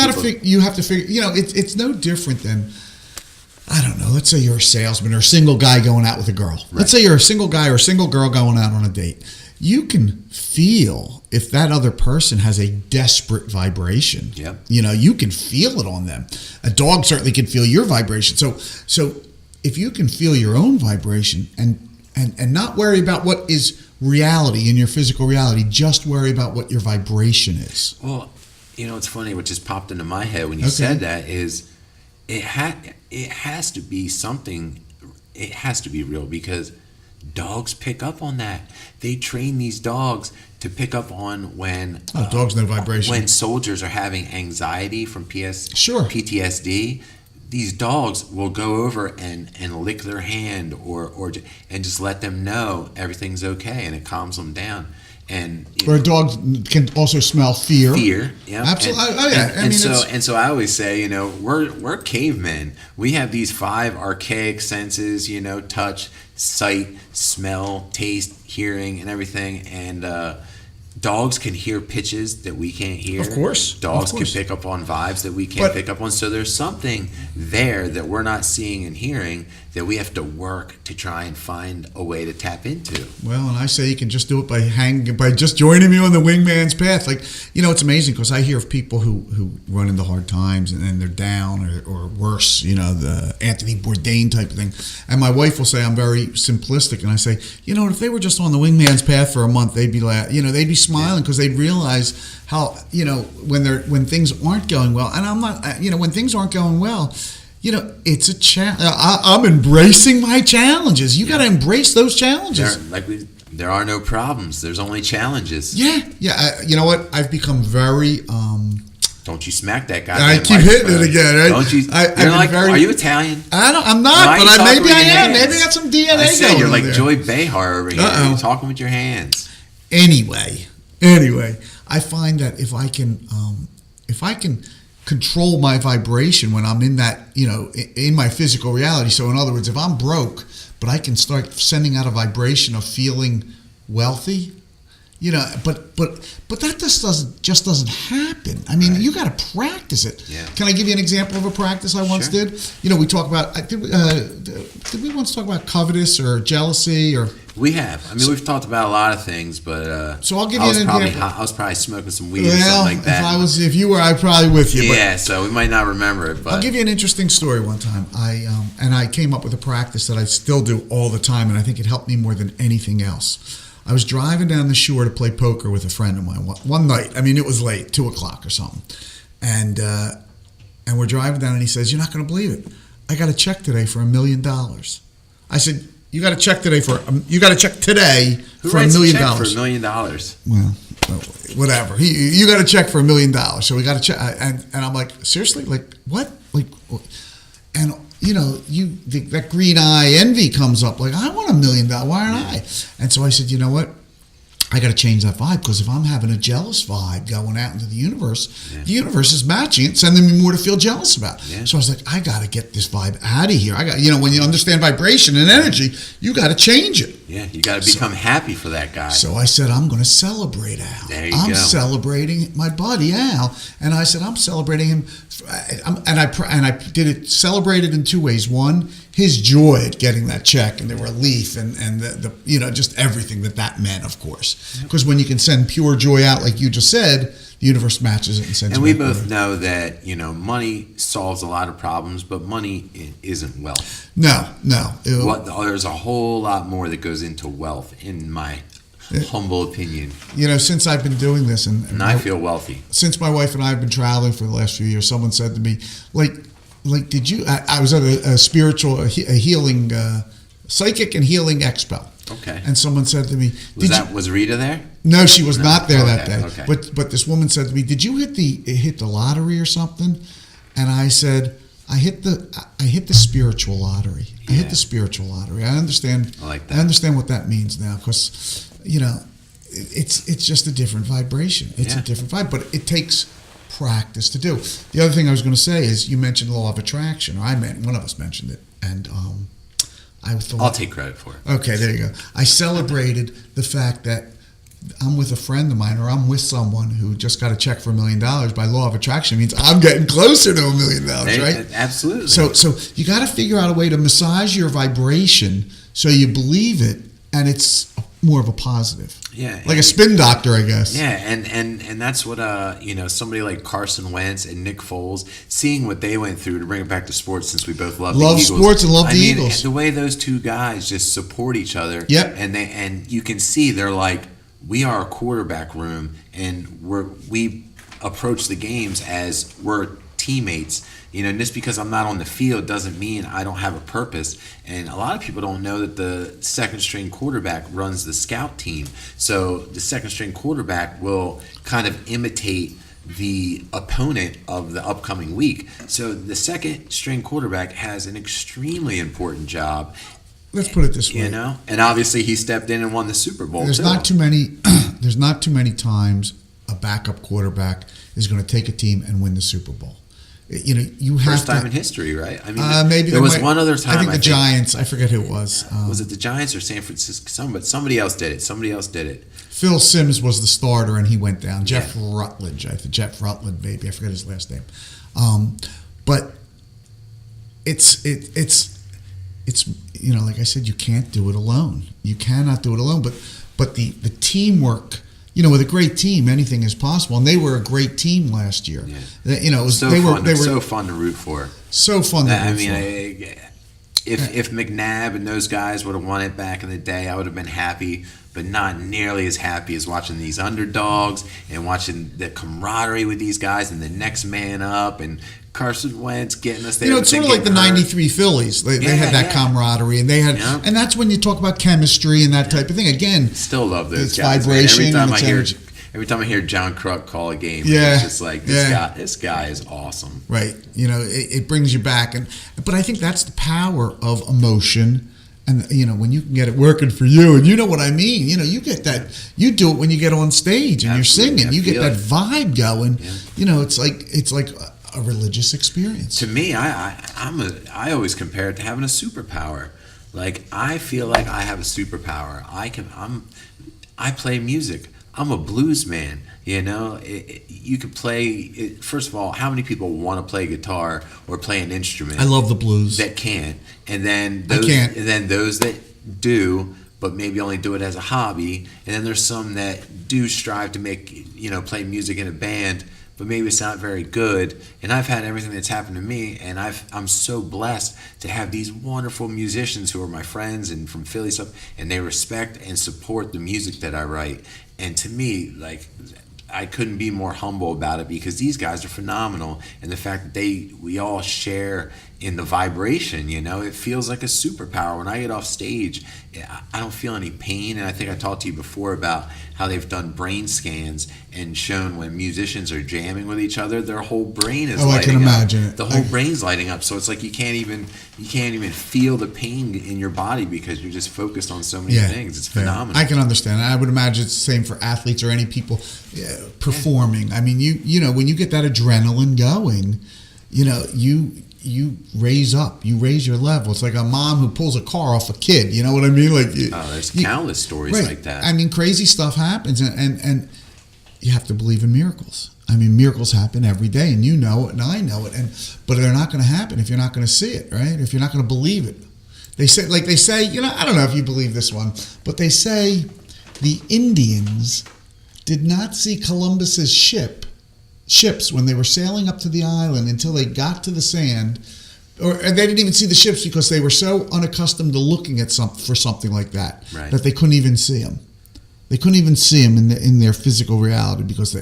you have to figure. It's no different than. I don't know. Let's say you're a salesman or a single guy going out with a girl. Right. Let's say you're a single guy or a single girl going out on a date. You can feel if that other person has a desperate vibration. Yep. You can feel it on them. A dog certainly can feel your vibration. So if you can feel your own vibration and not worry about what is reality in your physical reality, just worry about what your vibration is. Well, it's funny, what just popped into my head when you said that is it has to be something. It has to be real, because dogs pick up on that. They train these dogs to pick up on when dogs know vibration. When soldiers are having anxiety from Sure. PTSD, these dogs will go over and lick their hand and just let them know everything's okay, and it calms them down. And or a dog can also smell fear. Fear, yeah, Absolutely. So I always say, we're cavemen. We have these 5 archaic senses, touch, sight, smell, taste, hearing, and everything. And dogs can hear pitches that we can't hear. Of course. Dogs can pick up on vibes that we can't pick up on. So there's something there that we're not seeing and hearing that we have to work to try and find a way to tap into. Well, and I say you can just do it by just joining me on the Wingman's path. Like, it's amazing because I hear of people who run into hard times and they're down or worse, the Anthony Bourdain type of thing. And my wife will say I'm very simplistic, and I say, if they were just on the Wingman's path for a month, they'd be they'd be smiling because they'd realize how, when things aren't going well. And I'm not, when things aren't going well, it's a challenge. I'm embracing my challenges. You got to embrace those challenges. There are no problems. There's only challenges. Yeah. You know what? I've become very. Don't you smack that guy? I keep hitting it again. Right? Don't you? Are you Italian? I'm not, but maybe I am. Maybe I got some DNA I said going you're like there. Joy Behar over here. You're talking with your hands. Anyway, I find that if I can control my vibration when I'm in that, in my physical reality. So in other words, if I'm broke, but I can start sending out a vibration of feeling wealthy, but that just doesn't happen. I mean, you got to practice it. Yeah. Can I give you an example of a practice I once did? We talk about, did we once talk about covetous or jealousy or? We have. I mean, we've talked about a lot of things, but so I'll give you an example. I was probably smoking some weed or something like that. If you were, I'd probably with you. Yeah, so we might not remember it. But I'll give you an interesting story. One time, I came up with a practice that I still do all the time, and I think it helped me more than anything else. I was driving down the shore to play poker with a friend of mine one night. I mean, it was late, 2:00 or something, and we're driving down, and he says, "You're not going to believe it. I got a check today for $1 million." I said, You got to check today for $1 million. For $1 million? Well, whatever. You got to check for $1 million. So we got to check. And I'm like, seriously? Like what? And that green eye envy comes up. Like, I want $1 million. Why aren't I? And so I said, you know what? I got to change that vibe, because if I'm having a jealous vibe going out into the universe, the universe is matching it, sending me more to feel jealous about. Yeah. So I was like, I got to get this vibe out of here. When you understand vibration and energy, you got to change it. Yeah, you got to become happy for that guy. So I said, I'm going to celebrate Al. There you go. I'm celebrating my buddy Al, and I said, I'm celebrating him, and I did it celebrated in 2 ways. One, his joy at getting that check and the relief and the just everything that meant, of course. Because when you can send pure joy out, like you just said, the universe matches it and sends it. And we both know that money solves a lot of problems, but money isn't wealth. No. There's a whole lot more that goes into wealth, in my humble opinion. Since I've been doing this, and I feel wealthy. Since my wife and I have been traveling for the last few years, someone said to me, did you? I was at a spiritual, a healing, psychic and healing expo. Okay. And someone said to me, was Rita there? No, she was not there that day. Okay. But this woman said to me, "Did you hit the lottery or something?" And I said, "I hit the spiritual lottery. I hit the spiritual lottery. I understand. I like that. I understand what that means now, because it's just a different vibration. It's a different vibe, but it takes practice to do. The other thing I was going to say is, you mentioned law of attraction, or one of us mentioned it, and I'll take credit for it. Okay, there you go. I celebrated the fact that I'm with a friend of mine, or I'm with someone who just got a check for $1 million. By law of attraction, means I'm getting closer to $1 million, right? Absolutely. So you got to figure out a way to massage your vibration so you believe it, and it's more of a positive. Yeah. Like a spin doctor, I guess. Yeah, and that's what somebody like Carson Wentz and Nick Foles, seeing what they went through, to bring it back to sports, since we both love the Eagles. Sports and love the Eagles. The way those two guys just support each other. Yep. And you can see they're like, we are a quarterback room, and we approach the games as we're teammates. Just because I'm not on the field doesn't mean I don't have a purpose. And a lot of people don't know that the second string quarterback runs the scout team. So the second string quarterback will kind of imitate the opponent of the upcoming week. So the second string quarterback has an extremely important job. Let's put it this way. And obviously he stepped in and won the Super Bowl. There's not too many times a backup quarterback is going to take a team and win the Super Bowl. You have first time in history, right? I mean, maybe there was one other time. I think the Giants. I forget who it was. Was it the Giants or San Francisco? Somebody else did it. Phil Simms was the starter, and he went down. Jeff Rutledge, Jeff Rutledge, maybe I forget his last name. But it's like I said, you can't do it alone. You cannot do it alone. But the teamwork. With a great team, anything is possible, and they were a great team last year. Yeah. It was so fun. They were so fun to root for. So fun to root for. I mean, if McNabb and those guys would have won it back in the day, I would have been happy, but not nearly as happy as watching these underdogs and watching the camaraderie with these guys and the next man up and Carson Wentz getting us there. It's sort of like the '93 Phillies. They had that camaraderie, and they had, and that's when you talk about chemistry and that type of thing. Again, still love those it's guys. Vibration. Every time I hear John Kruk call a game, it's just like this guy is awesome. Right. It brings you back, but I think that's the power of emotion. And when you can get it working for you, and you know what I mean. You get that. You do it when you get on stage and Absolutely. You're singing. You get that vibe going. Yeah. It's like a religious experience. To me, I always compare it to having a superpower. Like, I feel like I have a superpower. I play music. I'm a blues man. You could play. First of all, how many people want to play guitar or play an instrument? I love the blues. That can't, and then I can't. And then those that do, but maybe only do it as a hobby. And then there's some that do strive to make play music in a band, but maybe it's not very good. And I've had everything that's happened to me, and I'm so blessed to have these wonderful musicians who are my friends and from Philly stuff, and they respect and support the music that I write. And to me, like, I couldn't be more humble about it, because these guys are phenomenal, and the fact that we all share in the vibration, it feels like a superpower. When I get off stage, I don't feel any pain. And I think I talked to you before about how they've done brain scans and shown when musicians are jamming with each other, their whole brain is lighting up. I can imagine it. The whole brain's lighting up, so it's like you can't even feel the pain in your body because you're just focused on so many things. It's phenomenal. I can understand. I would imagine it's the same for athletes or any people performing. I mean, when you get that adrenaline going, you raise up, you raise your level. It's like a mom who pulls a car off a kid. You know what I mean? Like, there's countless stories like that. I mean, crazy stuff happens, and you have to believe in miracles. I mean, miracles happen every day, and you know it, and I know it. But they're not going to happen if you're not going to see it, right? If you're not going to believe it. They say, I don't know if you believe this one, but they say the Indians did not see Columbus's ships when they were sailing up to the island until they got to the sand, and they didn't even see the ships because they were so unaccustomed to looking at something like that, right, that they couldn't even see them. They couldn't even see them in their physical reality, because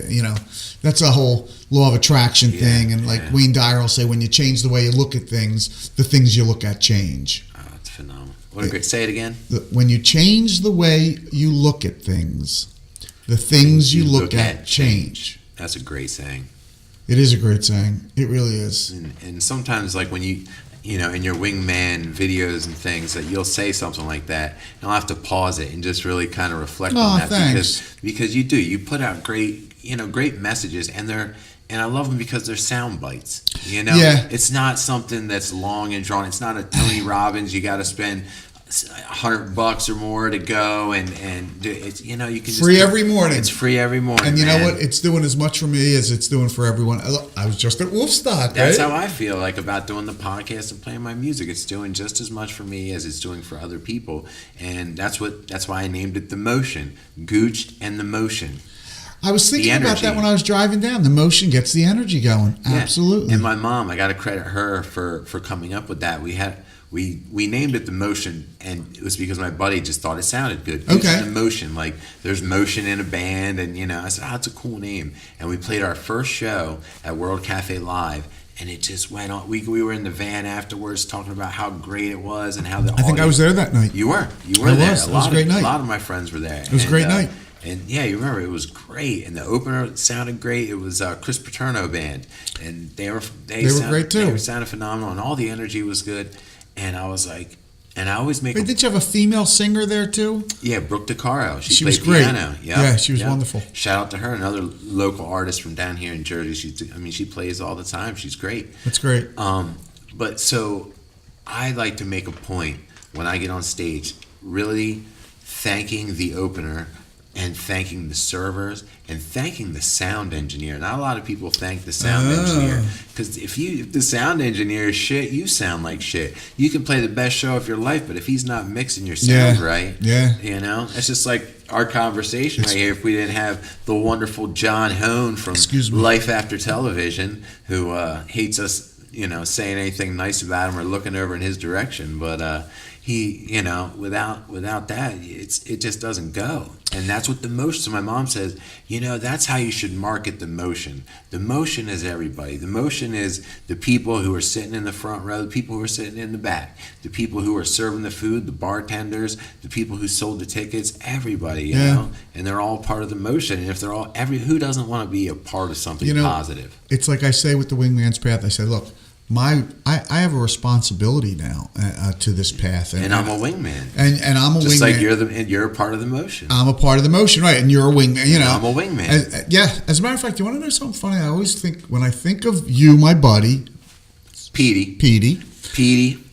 that's a whole law of attraction thing. And like Wayne Dyer will say, when you change the way you look at things, the things you look at change. Oh, that's phenomenal. What a great, say it again. When you change the way you look at things, the things you look at change. That's a great saying. It is a great saying. It really is. And sometimes, like when you in your Wingman videos and things, that you'll say something like that, and I'll have to pause it and just really kind of reflect on that. Thanks. Because you put out great messages, and I love them because they're sound bites. It's not something that's long and drawn. It's not a Tony Robbins. You got to spend $100 or more to go, and it's you can just free every morning. It's free every morning, and you know what? It's doing as much for me as it's doing for everyone. I was just at Wolfstock. That's right? how I feel like about doing the podcast and playing my music. It's doing just as much for me as it's doing for other people, and that's why I named it The Motion, Gooch and The Motion. I was thinking about that when I was driving down. The motion gets the energy going. Yeah. Absolutely. And my mom, I got to credit her for coming up with that. We named it The Motion, and it was because my buddy just thought it sounded good. Okay. The Motion, like there's motion in a band, and I said, it's a cool name. And we played our first show at World Cafe Live, and it just went on. We were in the van afterwards talking about how great it was and how the I think I was there that night. You were I there. was. It was a great night. A lot of my friends were there. It was a great night. And yeah, you remember it was great, and the opener sounded great. It was Chris Paterno band, and they were great too. They sounded phenomenal, and all the energy was good. And I was like, and I always make. Wait, did you have a female singer there too? Yeah, Brooke DeCaro. She was played great. piano. Yep. Yeah, she was wonderful. Shout out to her, another local artist from down here in Jersey. She plays all the time. She's great. That's great. But so I like to make a point when I get on stage, really thanking the opener and thanking the servers and thanking the sound engineer. Not a lot of people thank the sound engineer, because if the sound engineer is shit, you sound like shit. You can play the best show of your life, but if he's not mixing your sound right, you know, it's just like our conversation right here. If we didn't have the wonderful John Hone from Life After Television, who hates us, you know, saying anything nice about him or looking over in his direction, but he, you know, without that, it just doesn't go. And that's what the motion. So my mom says, you know, that's how you should market the motion. The motion is everybody. The motion is the people who are sitting in the front row, the people who are sitting in the back, the people who are serving the food, the bartenders, the people who sold the tickets, everybody, you know, and they're all part of the motion. And if they're all, who doesn't want to be a part of something positive? It's like I say with the Wingman's Path, I say, look, I have a responsibility now to this path, and I'm a wingman, and I'm a just wingman. Like you're a part of the motion. I'm a part of the motion, right? And you're a wingman. You know, I'm a wingman. As a matter of fact, you want to know something funny? I always think when I think of you, my buddy, Petey.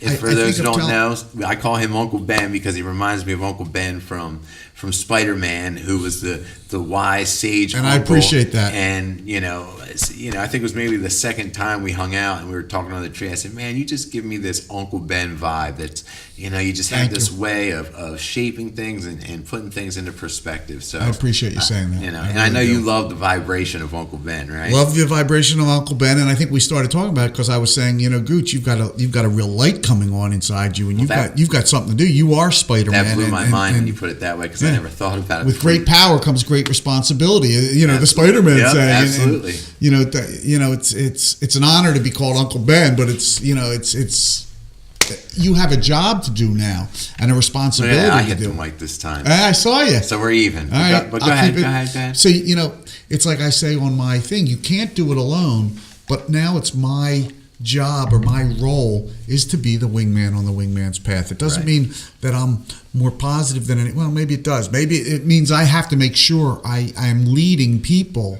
If for those who don't know, I call him Uncle Ben because he reminds me of Uncle Ben from Spider-Man, who was the wise sage. And uncle. I appreciate that. And you know, I think it was maybe the second time we hung out and we were talking on the tree. I said, "Man, you just give me this Uncle Ben vibe. That's, you know, you just have this way of shaping things and putting things into perspective." So I appreciate you saying that. You know, and I know you love the vibration of Uncle Ben, right? Love the vibration of Uncle Ben, and I think we started talking about it because I was saying, you know, Gooch, you've got a real light coming on inside you, and you've got something to do. You are Spider-Man. That blew my mind when you put it that way, because I never thought about it. With great power comes great responsibility. You know, the Spider-Man saying. Absolutely. And, it's an honor to be called Uncle Ben, but it's you have a job to do now and a responsibility to do. I hit the mic this time. I saw you. So we're even. All right, but go ahead. So, you know, it's like I say on my thing, you can't do it alone, but now it's my job or my role is to be the wingman on the Wingman's Path. It doesn't mean that I'm more positive than any. Well, maybe it does. Maybe it means I have to make sure I am leading people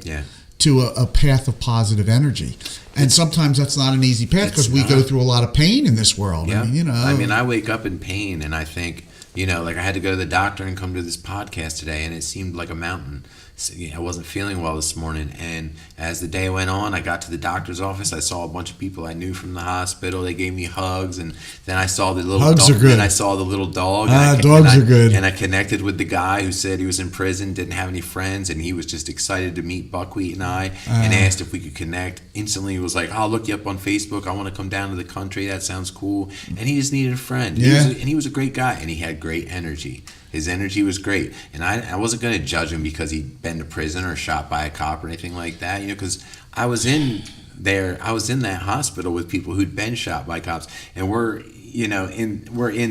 to a path of positive energy. And sometimes that's not an easy path because we go through a lot of pain in this world. Yeah. I mean, I wake up in pain and I think, you know, like I had to go to the doctor and come to this podcast today, and it seemed like a mountain. So, I wasn't feeling well this morning, and as the day went on, I got to the doctor's office. I saw a bunch of people I knew from the hospital. They gave me hugs, and then I saw the little hugs dog. Are good. Then I saw the little dog. Dogs are good. And I connected with the guy who said he was in prison, didn't have any friends, and he was just excited to meet Buckwheat and I, and asked if we could connect. Instantly, he was like, "I'll look you up on Facebook. I want to come down to the country. That sounds cool." And he just needed a friend. He was a great guy, and he had great energy. His energy was great, and I wasn't going to judge him because he'd been to prison or shot by a cop or anything like that, you know, because I was in that hospital with people who'd been shot by cops, and we're in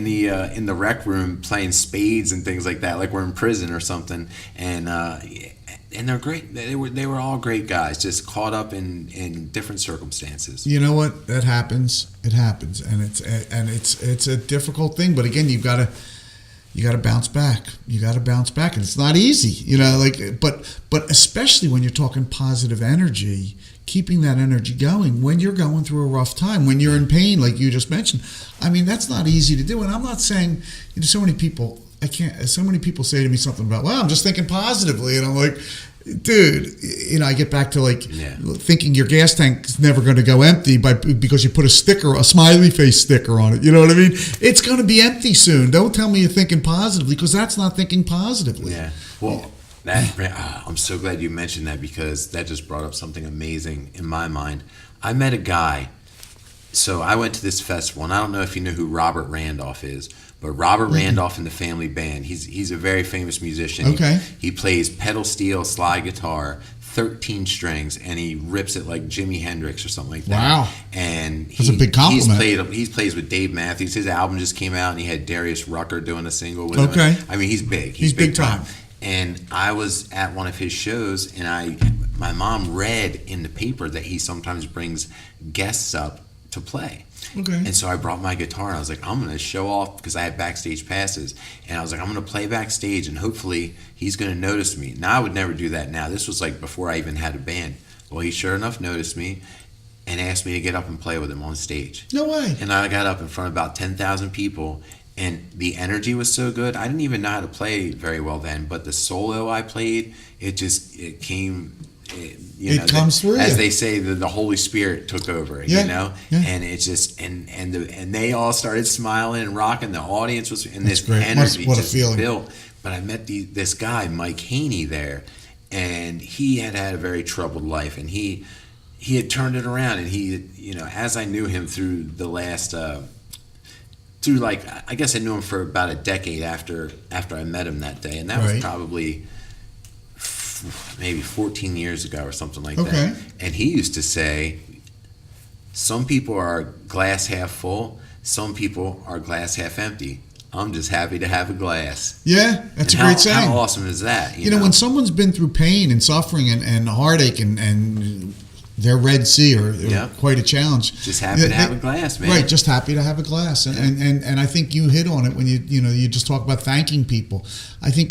the rec room playing spades and things like that, like we're in prison or something, and they're great. They were all great guys, just caught up in different circumstances. You know what? That happens. It happens, and it's a difficult thing. But again, you got to bounce back. And it's not easy, you know. But especially when you're talking positive energy, keeping that energy going when you're going through a rough time, when you're in pain, like you just mentioned. I mean, that's not easy to do. And I'm not saying, you know, so many people say to me something about, well, I'm just thinking positively, and I'm like, dude, you know, I get back to thinking your gas tank is never going to go empty because you put a smiley face sticker on it. You know what I mean? It's going to be empty soon. Don't tell me you're thinking positively, because that's not thinking positively. Yeah. Well, I'm so glad you mentioned that, because that just brought up something amazing in my mind. I met a guy. So I went to this festival, and I don't know if you know who Robert Randolph is, but Robert Randolph and the Family Band, he's a very famous musician. Okay. He plays pedal steel slide guitar, 13 strings, and he rips it like Jimi Hendrix or something like that. Wow. And That's a big compliment. He plays with Dave Matthews. His album just came out, and he had Darius Rucker doing a single with Okay. him. I mean, he's big. He's big time. And I was at one of his shows, and my mom read in the paper that he sometimes brings guests up to play. Okay. And so I brought my guitar, and I was like, I'm going to show off, because I had backstage passes. And I was like, I'm going to play backstage, and hopefully he's going to notice me. Now, I would never do that now. This was like before I even had a band. Well, he sure enough noticed me and asked me to get up and play with him on stage. No way. And I got up in front of about 10,000 people, and the energy was so good. I didn't even know how to play very well then, but the solo I played, it came... It comes through as you. they say, the Holy Spirit took over. Yeah, You know, yeah. and it just and they all started smiling and rocking. The audience was, and That's this great. energy What a just feeling. built. But I met this guy, Mike Haney, there, and he had a very troubled life, and he had turned it around, and as I knew him through the last. I guess I knew him for about a decade after I met him that day, and that was Right. probably maybe 14 years ago or something like Okay. that. And he used to say, some people are glass half full, some people are glass half empty. I'm just happy to have a glass. Yeah, that's And a great saying. How awesome is that? You know, when someone's been through pain and suffering and heartache and their Red Sea or Yep. quite a challenge. Just happy to have a glass, man. Right, just happy to have a glass. And I think you hit on it when you just talk about thanking people. I think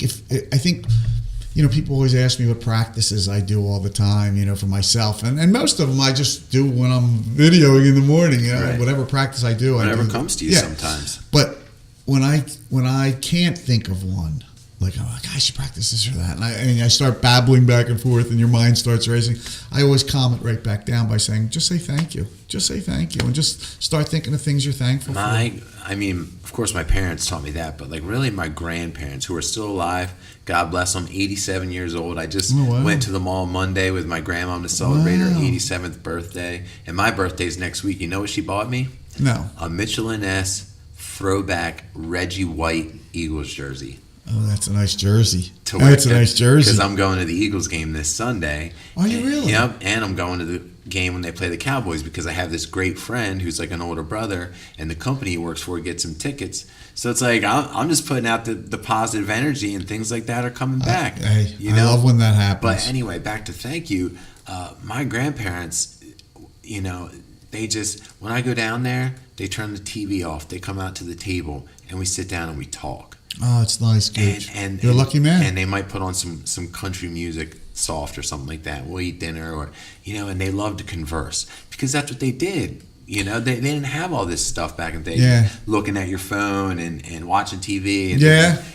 people always ask me what practices I do all the time, for myself. And most of them I just do when I'm videoing in the morning, Right. whatever practice I do. Whatever I do. comes to you Yeah. sometimes. But when I can't think of one, like, oh, I should practice this or that, and I start babbling back and forth, and your mind starts racing, I always calm it right back down by saying, just say thank you. Just say thank you, and just start thinking of things you're thankful for. I mean, of course, my parents taught me that, but really my grandparents who are still alive, God bless them, 87 years old. I just went to the mall Monday with my grandma to celebrate her 87th birthday, and my birthday's next week. You know what she bought me? No. A Michelin S throwback Reggie White Eagles jersey. Oh, that's a nice jersey. That's a nice jersey. Because I'm going to the Eagles game this Sunday. Are you really? Yep, and I'm going to the game when they play the Cowboys because I have this great friend who's like an older brother, and the company he works for gets him tickets. So it's like I'm just putting out the positive energy, and things like that are coming back. I love when that happens. But anyway, back to thank you. My grandparents, they just, when I go down there, they turn the TV off. They come out to the table, and we sit down and we talk. Oh, it's nice, Gooch. And you're a lucky man. And they might put on some country music, soft or something like that. We'll eat dinner, or and they love to converse because that's what they did. They didn't have all this stuff back in the day. Yeah. Looking at your phone and watching TV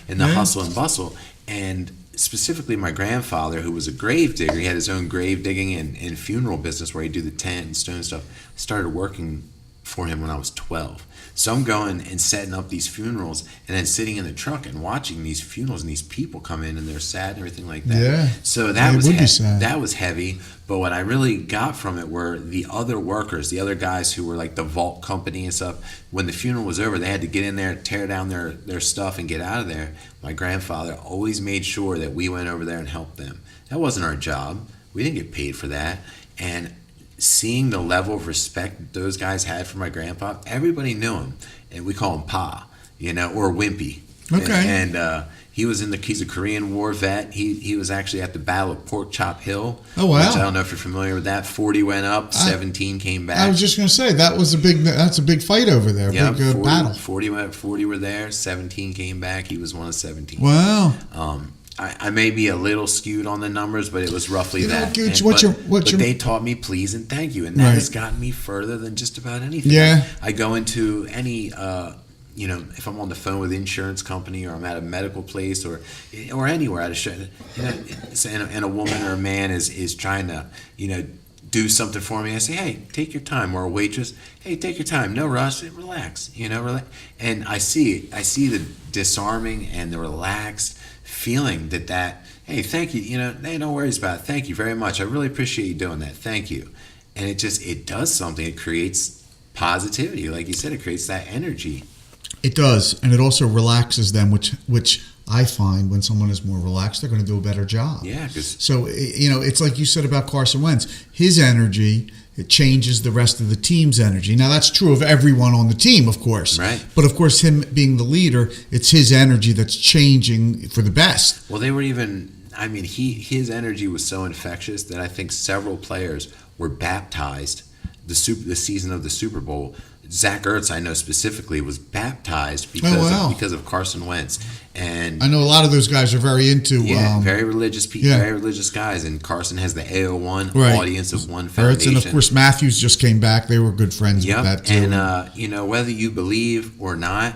and the hustle and bustle. And specifically my grandfather, who was a grave digger, he had his own grave digging and funeral business where he'd do the tent and stone stuff. I started working for him when I was 12. So I'm going and setting up these funerals and then sitting in the truck and watching these funerals and these people come in and they're sad and everything like that. Yeah. So that was sad. That was heavy. But what I really got from it were the other workers, the other guys who were like the vault company and stuff. When the funeral was over, they had to get in there, tear down their stuff and get out of there. My grandfather always made sure that we went over there and helped them. That wasn't our job. We didn't get paid for that. And seeing the level of respect those guys had for my grandpa, everybody knew him, and we call him Pa, or Wimpy. Okay. And he's a Korean War vet. He was actually at the Battle of Pork Chop Hill. Oh wow! Which I don't know if you're familiar with that. 40 went up, 17 came back. I was just going to say that's a big fight over there. Yeah, big battle. 40 were there, 17 came back. He was one of 17. Wow. I may be a little skewed on the numbers, but it was roughly that. Gooch, but they taught me please and thank you, and that has gotten me further than just about anything. Yeah. I go into any, if I'm on the phone with an insurance company or I'm at a medical place or anywhere at a show, and a woman or a man is trying to, do something for me. I say, hey, take your time. Or a waitress, hey, take your time. No rush. Relax. Relax. And I see the disarming and the relaxed feeling that hey, thank you, hey, no worries about it. Thank you very much. I really appreciate you doing that. Thank you. And it does something. It creates positivity. Like you said, it creates that energy. It does, and it also relaxes them, which I find when someone is more relaxed, they're going to do a better job. Yeah, because So, it's like you said about Carson Wentz. His energy, it changes the rest of the team's energy. Now, that's true of everyone on the team, of course. Right. But, of course, him being the leader, it's his energy that's changing for the best. well, they were even. I mean, his energy was so infectious that I think several players were baptized the season of the Super Bowl. Zach Ertz, I know specifically, was baptized because of Carson Wentz, and I know a lot of those guys are very into... very religious people, yeah. very religious guys. And Carson has the AO1 Right. audience of one Ertz, foundation. and, of course, Matthews just came back. They were good friends Yep, with that, too. and whether you believe or not,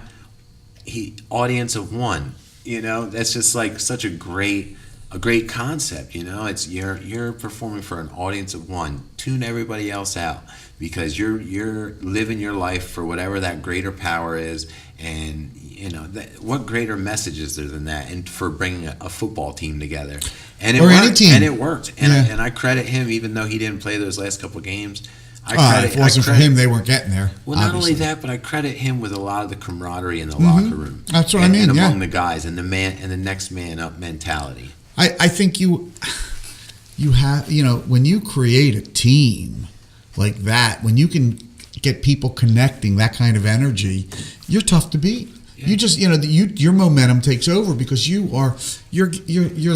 audience of one. That's just like such a great concept. It's you're performing for an audience of one. Tune everybody else out because you're living your life for whatever that greater power is, and what greater message is there than that? And for bringing a football team together, and it Or worked, any team. and it worked, and Yeah. I credit him, even though he didn't play those last couple of games. If it wasn't for him, they weren't getting there. Well, not obviously. only that, but I credit him with a lot of the camaraderie in the locker room. That's what I and, mean, And yeah. among the guys, and the next man up mentality. I think you have, when you create a team like that, when you can get people connecting that kind of energy, you're tough to beat. Yeah. You just, your momentum takes over because you're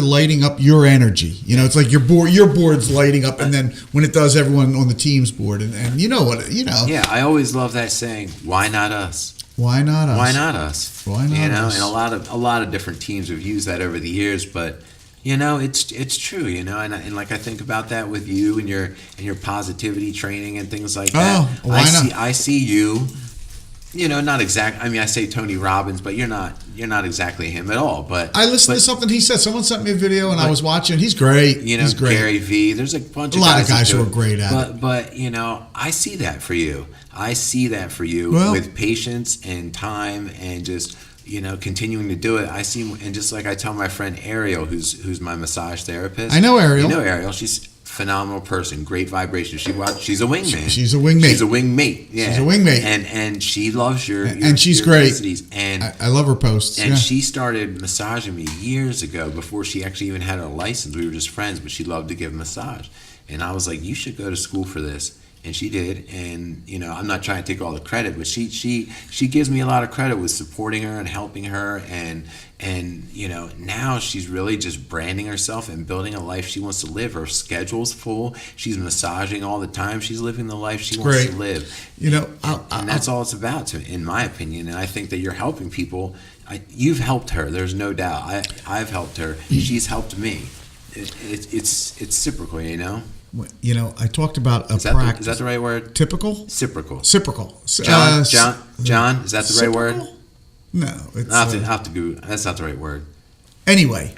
lighting up your energy. It's like your board's lighting up, and then when it does, everyone on the team's board, and you know what, Yeah, I always love that saying. Why not us? Why not us? Why not us? Why not us? And a lot of different teams have used that over the years, but it's true. And like I think about that with you and your positivity training and things like that. Oh, why not? I see you. Not exact. I mean, I say Tony Robbins, but you're not exactly him at all. But I listened to something he said. Someone sent me a video, and I was watching. He's great. He's great. Gary Vee. There's a bunch A of lot guys of guys that do who are great at it. it. But I see that for you. I see that for you with patience and time and just continuing to do it. I see, and just like I tell my friend Ariel, who's my massage therapist. I know Ariel. You know Ariel. She's a phenomenal person, great vibration. She's a wingman. She's a wingmate. She's a wingmate. Yeah. She's a wingmate. And she loves your and she's your great. ethnicities. And I love her posts. and yeah. she started massaging me years ago before she actually even had her license. We were just friends, but she loved to give massage. And I was like, you should go to school for this. And she did. And, I'm not trying to take all the credit, but she gives me a lot of credit with supporting her and helping her. And now she's really just branding herself and building a life she wants to live. Her schedule's full. She's massaging all the time. She's living the life she wants to live. And that's all it's about, in my opinion. And I think that you're helping people. You've helped her. There's no doubt. I've helped her. She's helped me. It's reciprocal, I talked about a Is practice. that the right word? Typical? Reciprocal. John, John, is that the right word? No, it's I'll have to Google. That's not the right word. Anyway.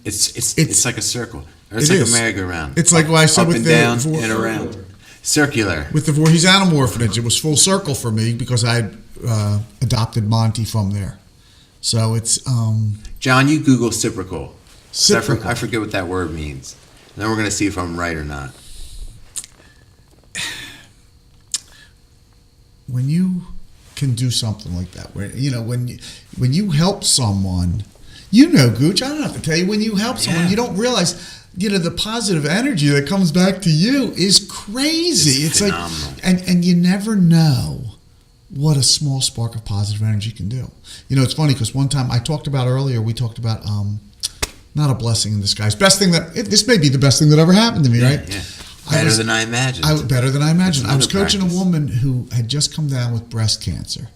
It's like a circle. Or it's It like is. a merry-go-round. It's like what I said up with and the down and around. Circular. With the Voorhees Animal Orphanage, it was full circle for me because I adopted Monty from there. So it's John, you Google reciprocal. Reciprocal. I forget what that word means. And then we're going to see if I'm right or not. When you can do something like that, when you help someone, Gooch, I don't have to tell you, when you help someone, you don't realize, the positive energy that comes back to you is crazy. It's phenomenal. Like, and you never know what a small spark of positive energy can do. It's funny because one time we talked about not a blessing in disguise. This may be the best thing that ever happened to me, right? Yeah. Better than I imagined. Better than I imagined. I was coaching practice. a woman who had just come down with breast cancer.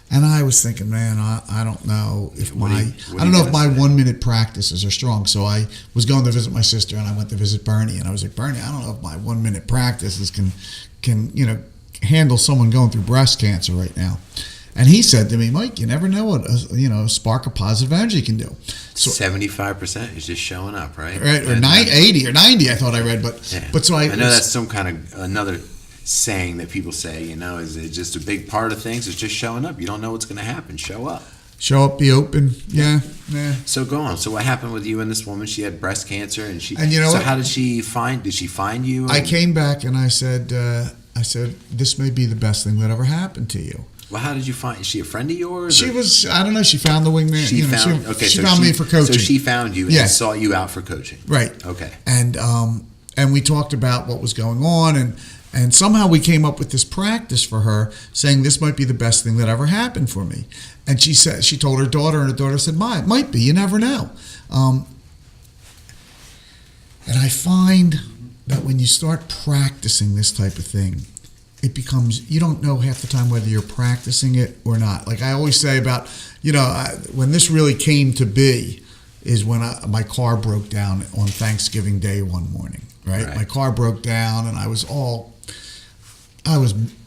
And I was thinking, man, I don't know if What are you my gonna say? 1 minute practices are strong. So I was going to visit my sister, and I went to visit Bernie, and I was like, Bernie, I don't know if my 1 minute practices can handle someone going through breast cancer right now. And he said to me, Mike, you never know what a spark of positive energy can do. So 75% is just showing up, right? right, or 80 or 90, I thought I read, but so I know that's some kind of another saying that people say, is it just a big part of things? It's just showing up. You don't know what's going to happen. Show up. Show up, be open. Yeah. So go on. So what happened with you and this woman? She had breast cancer, and so how did she find you? I came back and I said, this may be the best thing that ever happened to you. Well, how did you find? Is she a friend of yours? She was, I don't know, she found the Wingman. She found. Okay, she so found me for coaching. So she found you Yeah. and sought you out for coaching. Right. Okay. And we talked about what was going on, and somehow we came up with this practice for her, saying this might be the best thing that ever happened for me. And she said, she told her daughter, and her daughter said, "Ma, it might be. You never know." And I find that when you start practicing this type of thing, it becomes, you don't know half the time whether you're practicing it or not. Like I always say about, when this really came to be is when my car broke down on Thanksgiving Day one morning, right? My car broke down and I was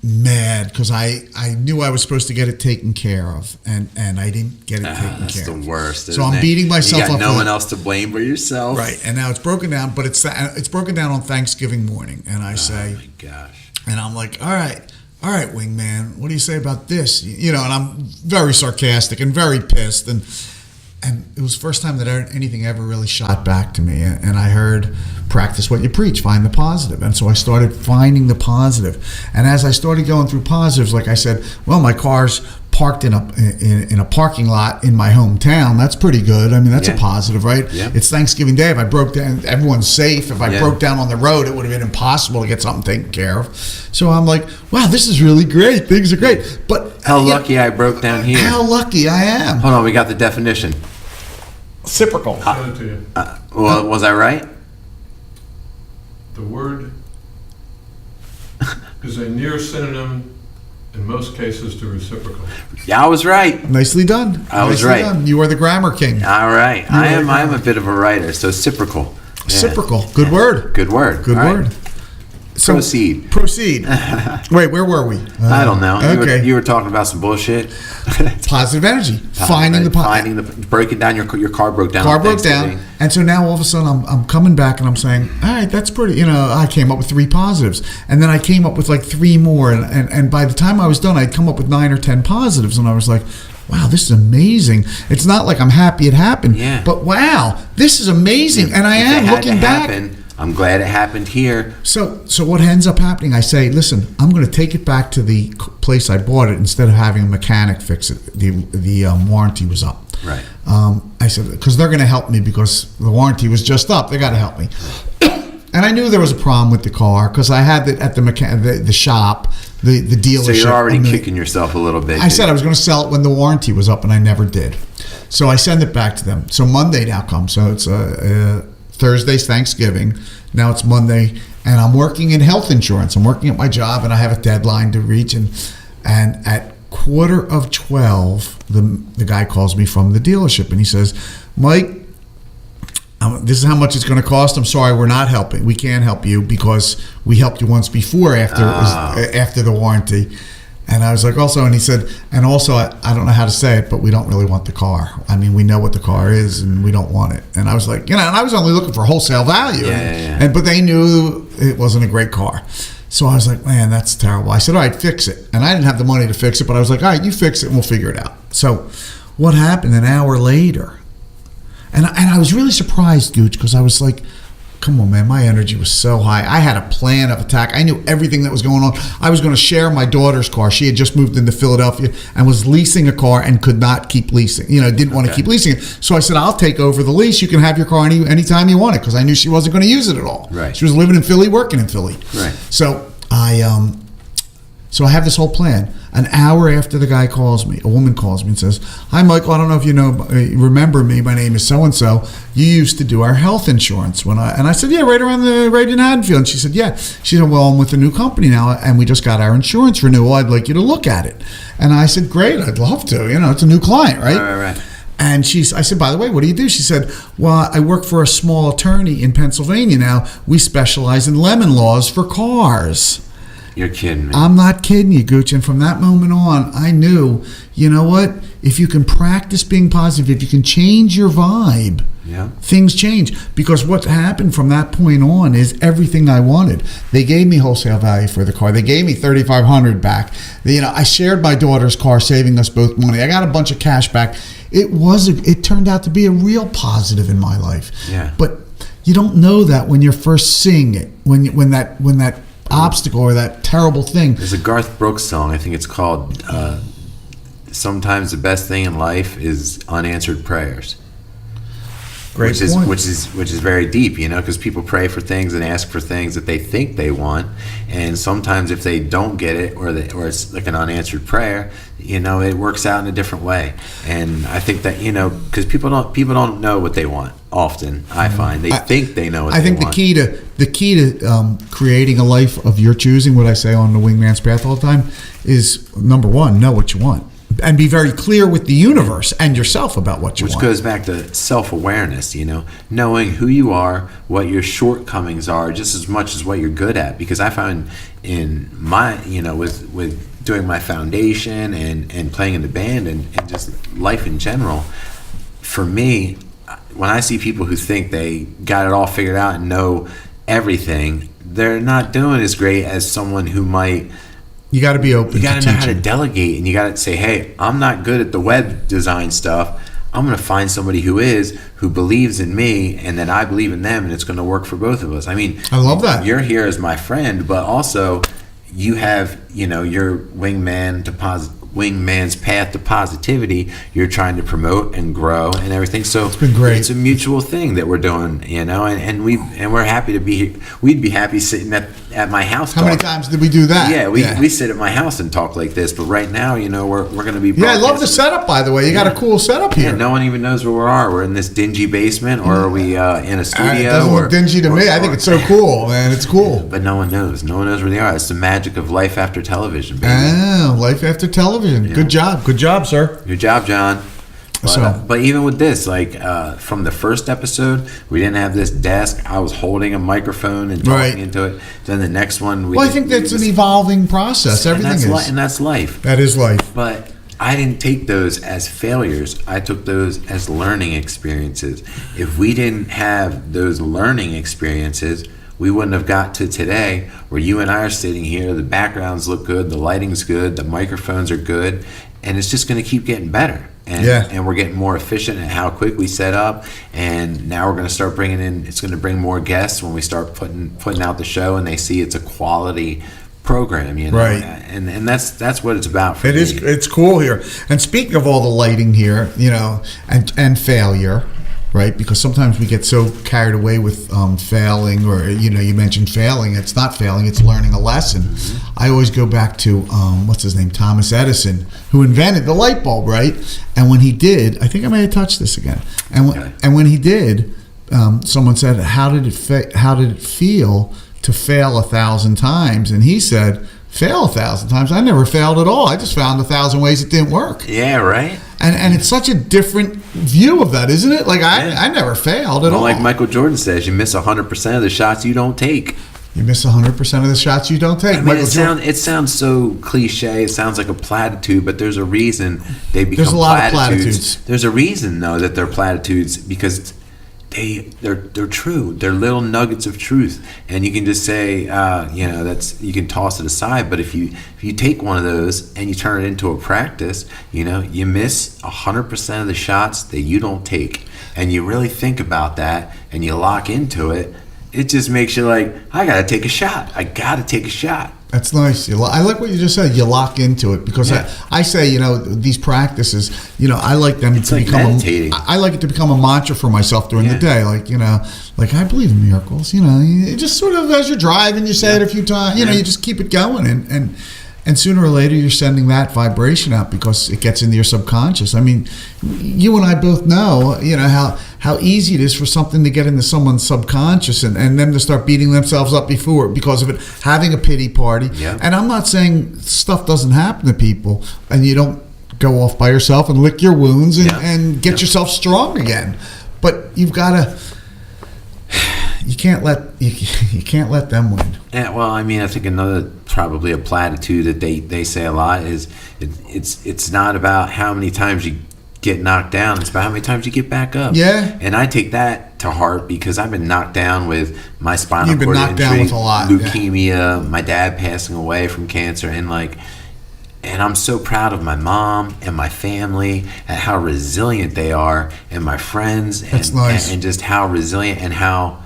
mad because I knew I was supposed to get it taken care of, and I didn't get it taken care of. That's the worst. So I'm beating myself up. You got no one else to blame but yourself. Right, and now it's broken down, but it's broken down on Thanksgiving morning, and I say, "Oh my gosh!" And I'm like, "All right, Wingman, what do you say about this?" And I'm very sarcastic and very pissed, and it was the first time that anything ever really shot back to me. And I heard, practice what you preach, find the positive. And so I started finding the positive. And as I started going through positives, like I said, well, my car's parked in a parking lot in my hometown. That's pretty good. I mean, that's a positive, right? Yeah. It's Thanksgiving Day. If I broke down, everyone's safe. If I broke down on the road, it would have been impossible to get something taken care of. So I'm like, wow, this is really great. Things are great. But how lucky I broke down here. How lucky I am. Hold on, we got the definition. Reciprocal. I'll show it to you. Well, was I right? The word is a near synonym in most cases to reciprocal. Yeah, I was right. Nicely done. I was right. Done. You are the grammar king. All right. I am a bit of a writer, so reciprocal. Yeah. Reciprocal. Good word. Good word. Good All word. right. So, Proceed. Wait, where were we? I don't know. Okay. You were talking about some bullshit. Positive energy. Breaking down your car broke down. Car broke down, and so now all of a sudden I'm coming back and I'm saying, all right, that's pretty. I came up with 3 positives, and then I came up with like 3 more, and by the time I was done, I'd come up with 9 or 10 positives, and I was like, wow, this is amazing. It's not like I'm happy it happened, but wow, this is amazing, and I am looking back. I'm glad it happened here. So what ends up happening, I say, listen, I'm going to take it back to the place I bought it instead of having a mechanic fix it. The warranty was up. Right. I said, because they're going to help me because the warranty was just up. They got to help me. And I knew there was a problem with the car because I had it at the shop, the dealership. So you're already kicking yourself a little bit. I said I was going to sell it when the warranty was up, and I never did. So I send it back to them. So Monday now comes. So it's Thursday's Thanksgiving. Now it's Monday, and I'm working in health insurance. I'm working at my job, and I have a deadline to reach. And at 11:45, the guy calls me from the dealership, and he says, "Mike, this is how much it's going to cost. I'm sorry, we're not helping. We can't help you because we helped you once before after the warranty." And I was like, and he said, and also, I don't know how to say it, but we don't really want the car. I mean, we know what the car is, and we don't want it. And I was like, and I was only looking for wholesale value. But they knew it wasn't a great car. So I was like, man, that's terrible. I said, all right, fix it. And I didn't have the money to fix it, but I was like, all right, you fix it, and we'll figure it out. So what happened an hour later? And I was really surprised, Gooch, because I was like, come on, man, my energy was so high. I had a plan of attack. I knew everything that was going on. I was going to share my daughter's car. She had just moved into Philadelphia and was leasing a car and could not keep leasing. Didn't want to keep leasing it. So I said, I'll take over the lease. You can have your car anytime you want it, because I knew she wasn't going to use it at all. Right. She was living in Philly, working in Philly. Right. So I have this whole plan. An hour after the guy calls me, a woman calls me and says, "Hi, Michael. I don't know if you remember me. My name is so and so. You used to do our health insurance and I said, yeah, right in Haddonfield." And she said, yeah. She said, well, I'm with a new company now, and we just got our insurance renewal. I'd like you to look at it. And I said, great. I'd love to. It's a new client, right? Right. And I said, by the way, what do you do? She said, well, I work for a small attorney in Pennsylvania now. We specialize in lemon laws for cars. You're kidding me. I'm not kidding you, Gooch. And from that moment on, I knew, you know what? If you can practice being positive, if you can change your vibe, things change. Because what happened from that point on is everything I wanted. They gave me wholesale value for the car. They gave me $3,500 back. I shared my daughter's car, saving us both money. I got a bunch of cash back. It turned out to be a real positive in my life. Yeah. But you don't know that when you're first seeing it. When that obstacle or that terrible thing. There's a Garth Brooks song. I think it's called sometimes the best thing in life is unanswered prayers. Great point. Which is very deep, because people pray for things and ask for things that they think they want, and sometimes if they don't get it, or it's like an unanswered prayer, it works out in a different way. And I think that because people don't know what they want often. I find they think they know what they want. I think the key to creating a life of your choosing, what I say on the Wingman's Path all the time, is number one, know what you want. And be very clear with the universe and yourself about what you want. Which goes back to self-awareness, knowing who you are, what your shortcomings are, just as much as what you're good at. Because I found in my, with doing my foundation and playing in the band and just life in general, for me, when I see people who think they got it all figured out and know everything, they're not doing as great as someone who might. You got to be open. You got to to know how to teaching. delegate, and you got to say, "Hey, I'm not good at the web design stuff. I'm going to find somebody who is, who believes in me, and that I believe in them, and it's going to work for both of us." I mean, I love that. You're here as my friend, but also you have, your Wingman's Path to Positivity. You're trying to promote and grow and everything. So it's been great. It's a mutual thing that we're doing, and we're happy to be here. We'd be happy sitting at my house. How many times did we do that? Yeah, we sit at my house and talk like this. But right now, we're going to be. Yeah, I love the setup. By the way, you got a cool setup here. Yeah, no one even knows where we are. We're in this dingy basement, or are we in a studio? It doesn't look dingy to me. I think it's so cool, man. It's cool. But no one knows. No one knows where they are. It's the magic of life after television, baby. Oh, life after television. Yeah. Good job. Good job, sir. Good job, John. But even with this, from the first episode, we didn't have this desk. I was holding a microphone and talking into it. Then the next one, I think that's an evolving process. Everything is. And that's life. That is life. But I didn't take those as failures. I took those as learning experiences. If we didn't have those learning experiences, we wouldn't have got to today where you and I are sitting here. The backgrounds look good. The lighting's good. The microphones are good. And it's just going to keep getting better. And we're getting more efficient at how quick we set up. And now we're going to start bringing in, it's going to bring more guests when we start putting out the show and they see it's a quality program, Right. And that's what it's about for me. It's cool here. And speaking of all the lighting here, and failure, right? Because sometimes we get so carried away with failing, or you mentioned failing. It's not failing; it's learning a lesson. Mm-hmm. I always go back to what's his name, Thomas Edison, who invented the light bulb, right? And when he did, I think I may have touched this again. And when he did, someone said, "How did it feel to fail 1,000 times?" And he said, "Fail 1,000 times? I never failed at all. I just found 1,000 ways it didn't work." Yeah, right. And it's such a different view of that, isn't it? I never failed at all. Like Michael Jordan says, you miss 100% of the shots you don't take. You miss 100% of the shots you don't take. I mean, it sounds so cliche. It sounds like a platitude, but there's a reason they become There's a lot of platitudes. There's a reason, though, that they're platitudes, because they're true. They're little nuggets of truth, and you can just say, you can toss it aside. But if you take one of those and you turn it into a practice, you miss 100% of the shots that you don't take, and you really think about that and you lock into it. It just makes you like, I gotta take a shot. I gotta take a shot. That's nice. I like what you just said. You lock into it, because I say, these practices, I like them to become meditating. I like it to become a mantra for myself during the day. Like I believe in miracles. You just sort of, as you're driving, you say it a few times. You just keep it going, and sooner or later you're sending that vibration out, because it gets into your subconscious. I mean, you and I both know, how easy it is for something to get into someone's subconscious and them to start beating themselves up because of it, having a pity party. Yeah. And I'm not saying stuff doesn't happen to people and you don't go off by yourself and lick your wounds and get yourself strong again. But you've got to. You can't let them win. Yeah, well, I mean, I think another, probably a platitude that they say a lot is it's not about how many times you get knocked down, it's about how many times you get back up. Yeah. And I take that to heart, because I've been knocked down with my spinal You've been cord knocked injury, down with a lot, leukemia, my dad passing away from cancer, and I'm so proud of my mom and my family and how resilient they are, and my friends, That's nice. and just how resilient and how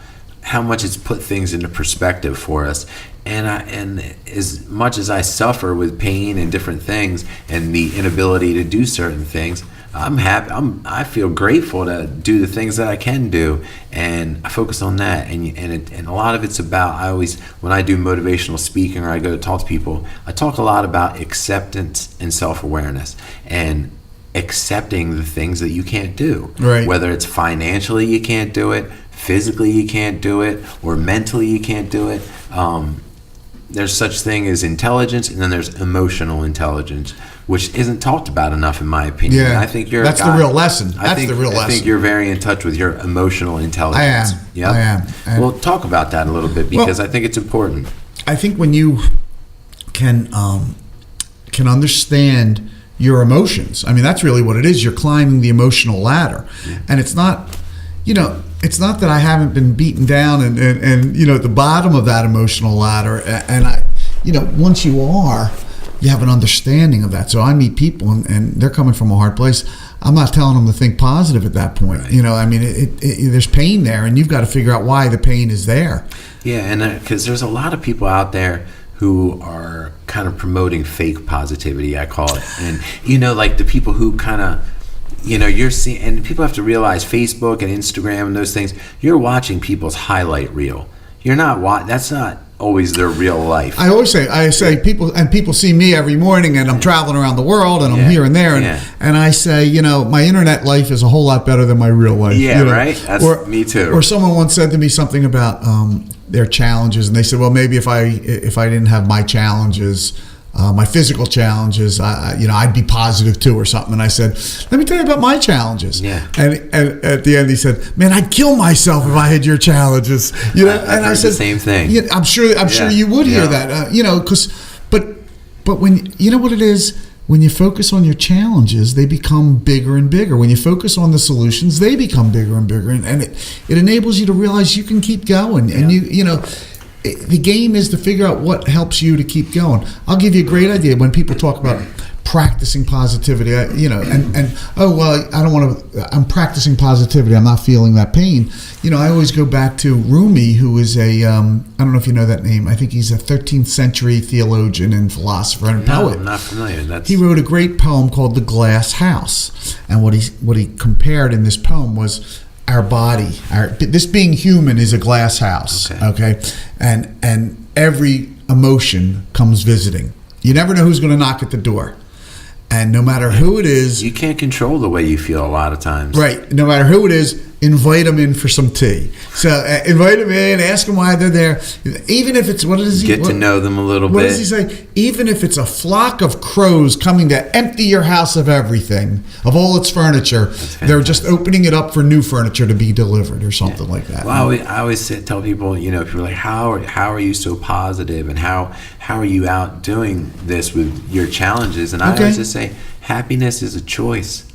how much it's put things into perspective for us. And as much as I suffer with pain and different things and the inability to do certain things, I'm happy. I feel grateful to do the things that I can do, and I focus on that. And a lot of it's about, when I do motivational speaking or I go to talk to people, I talk a lot about acceptance and self-awareness and accepting the things that you can't do. Right. Whether it's financially you can't do it, physically you can't do it, or mentally you can't do it. There's such thing as intelligence, and then there's emotional intelligence, which isn't talked about enough, in my opinion. Yeah, I think you're that's the real lesson. I think you're very in touch with your emotional intelligence. I am. Yep. I am. Well, talk about that a little bit, because I think it's important. I think when you can understand your emotions, I mean, that's really what it is. You're climbing the emotional ladder, and it's not, it's not that I haven't been beaten down and at the bottom of that emotional ladder, and I, once you are, you have an understanding of that. So I meet people and they're coming from a hard place. I'm not telling them to think positive at that point. Right. I mean, there's pain there, and you've got to figure out why the pain is there. Yeah, and because there's a lot of people out there who are kind of promoting fake positivity, I call it, and like the people who kind of, you're seeing, and people have to realize Facebook and Instagram and those things, you're watching people's highlight reel. You're not that's not always their real life. I say people see me every morning, and I'm traveling around the world, and I'm here and there, and I say, my internet life is a whole lot better than my real life. Yeah, right? That's me too. Or someone once said to me something about their challenges, and they said, well, maybe if I didn't have my challenges, my physical challenges, I'd be positive too, or something. And I said, let me tell you about my challenges. Yeah. And at the end, he said, man, I'd kill myself if I had your challenges. I've heard I said the same thing. Yeah, I'm sure you would hear that. But when what it is. When you focus on your challenges, they become bigger and bigger. When you focus on the solutions, they become bigger and bigger, and it enables you to realize you can keep going. And the game is to figure out what helps you to keep going. I'll give you a great idea when people talk about practicing positivity. I don't want to. I'm practicing positivity. I'm not feeling that pain. I always go back to Rumi, who is I don't know if you know that name. I think he's a 13th century theologian and philosopher and poet. I'm not familiar. He wrote a great poem called "The Glass House," and what he compared in this poem was our body. This being human is a glass house. Okay, and every emotion comes visiting. You never know who's going to knock at the door. And no matter who it is... You can't control the way you feel a lot of times. Right. No matter who it is, invite them in for some tea. So invite them in, ask them why they're there. Even if it's... Get to know them a little bit. What does he say? Even if it's a flock of crows coming to empty your house of everything, of all its furniture, they're just opening it up for new furniture to be delivered or something like that. Well, I always tell people, people are like, how are you so positive, and how are you out doing this with your challenges? And I always just say, happiness is a choice.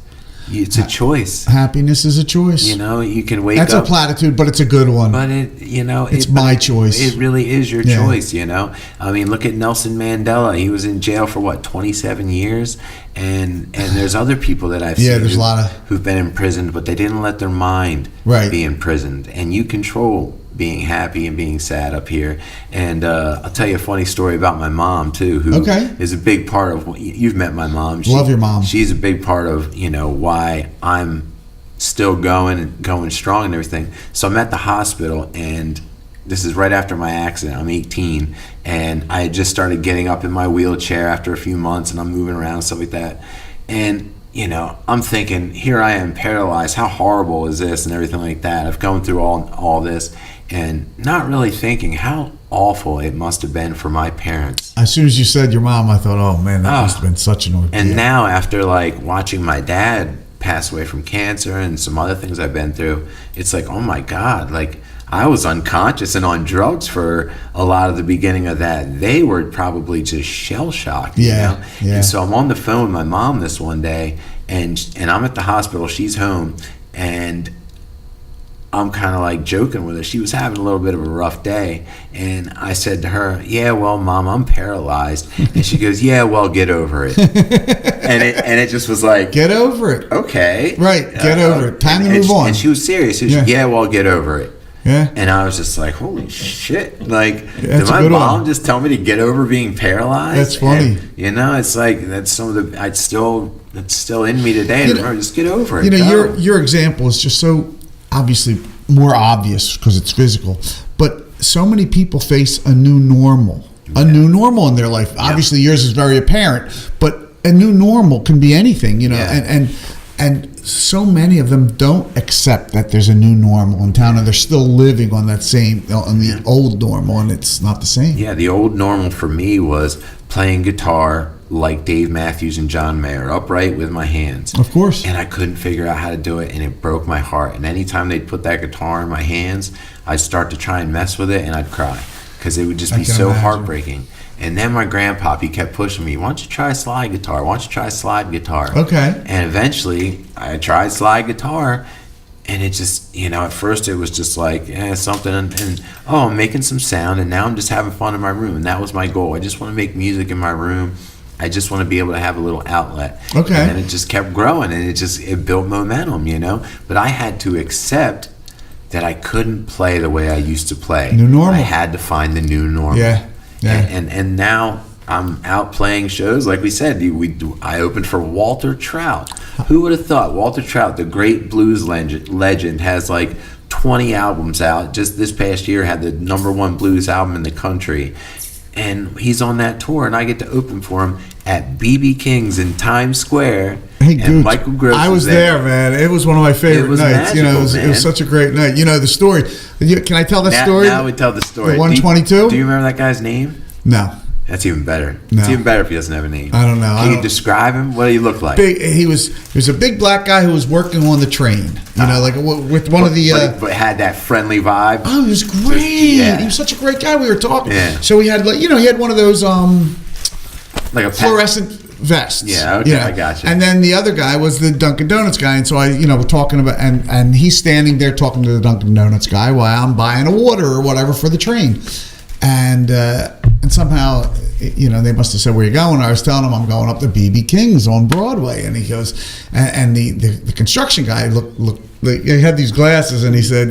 It's a choice. Happiness is a choice. You can wake up. That's a platitude, but it's a good one. But it's my choice. It really is your choice. I mean, look at Nelson Mandela. He was in jail for 27 years, and there's other people that I've seen. There's a lot of who've been imprisoned, but they didn't let their mind be imprisoned. And you control being happy and being sad up here. And I'll tell you a funny story about my mom too, who is a big part of, you've met my mom. Love your mom. She's a big part of, why I'm still going strong and everything. So I'm at the hospital, and this is right after my accident. I'm 18, and I had just started getting up in my wheelchair after a few months, and I'm moving around and stuff like that. And I'm thinking, here I am paralyzed. How horrible is this and everything like that? I've gone through all this, and not really thinking how awful it must have been for my parents. As soon as you said your mom, I thought, oh man, that must have been such an ordeal. And now, after watching my dad pass away from cancer and some other things I've been through, it's like, oh my God, I was unconscious and on drugs for a lot of the beginning of that. They were probably just shell-shocked, Yeah. And so I'm on the phone with my mom this one day, and I'm at the hospital, she's home, and I'm kind of joking with her. She was having a little bit of a rough day, and I said to her, yeah, well, Mom, I'm paralyzed. And she goes, yeah, well, get over it. and it just was like, get over it. Okay. Right, get over it. Time to move on. And she was serious. She was, yeah, well, get over it. Yeah. And I was just like, holy shit. Like, Yeah, did that's a my good mom one. just tell me to get over being paralyzed? That's funny. And, it's like, that's some of the, it's still in me today. To remember, just get over it. You know, Go. your example is just so obviously more obvious because it's physical, but so many people face a new normal in their life. Obviously, yours is very apparent, but a new normal can be anything, you know, and so many of them don't accept that there's a new normal in town, and they're still living on the old normal, and it's not the same. Yeah, the old normal for me was playing guitar like Dave Matthews and John Mayer, upright with my hands. Of course. And I couldn't figure out how to do it, and it broke my heart. And anytime they'd put that guitar in my hands, I'd start to try and mess with it, and I'd cry because it would just be so heartbreaking. And then my grandpop, he kept pushing me, why don't you try slide guitar? Why don't you try slide guitar? Okay. And eventually, I tried slide guitar, and it just, at first it was just like, something, and I'm making some sound, and now I'm just having fun in my room. And that was my goal. I just want to make music in my room. I just want to be able to have a little outlet. Okay. And then it just kept growing, and it built momentum, But I had to accept that I couldn't play the way I used to play. New normal. I had to find the new normal. Yeah. And now I'm out playing shows. Like we said, I opened for Walter Trout. Who would have thought Walter Trout, the great blues legend, has like 20 albums out. Just this past year had the #1 blues album in the country. And he's on that tour, and I get to open for him at B.B. King's in Times Square. Hey, and Gooch, Michael Gross I was there, man. It was one of my favorite It was nights. magical, It was such a great night. The story. Can I tell that story? Now we tell the story. The 122? Do you remember that guy's name? No. That's even better. No. It's even better if he doesn't have a name. I don't know. Can you describe him? What did he look like? He was a big black guy who was working on the train. Like with one of the. But had that friendly vibe. Oh, he was great. He was such a great guy. We were talking. Yeah. So he had he had one of those Like a fluorescent vests. Yeah, okay, I got you. And then the other guy was the Dunkin' Donuts guy, and so we're talking about, and he's standing there talking to the Dunkin' Donuts guy while I'm buying a water or whatever for the train, and somehow, they must have said, where you going? I was telling him I'm going up to B.B. King's on Broadway, and he goes, and the construction guy looked. He had these glasses, and he said,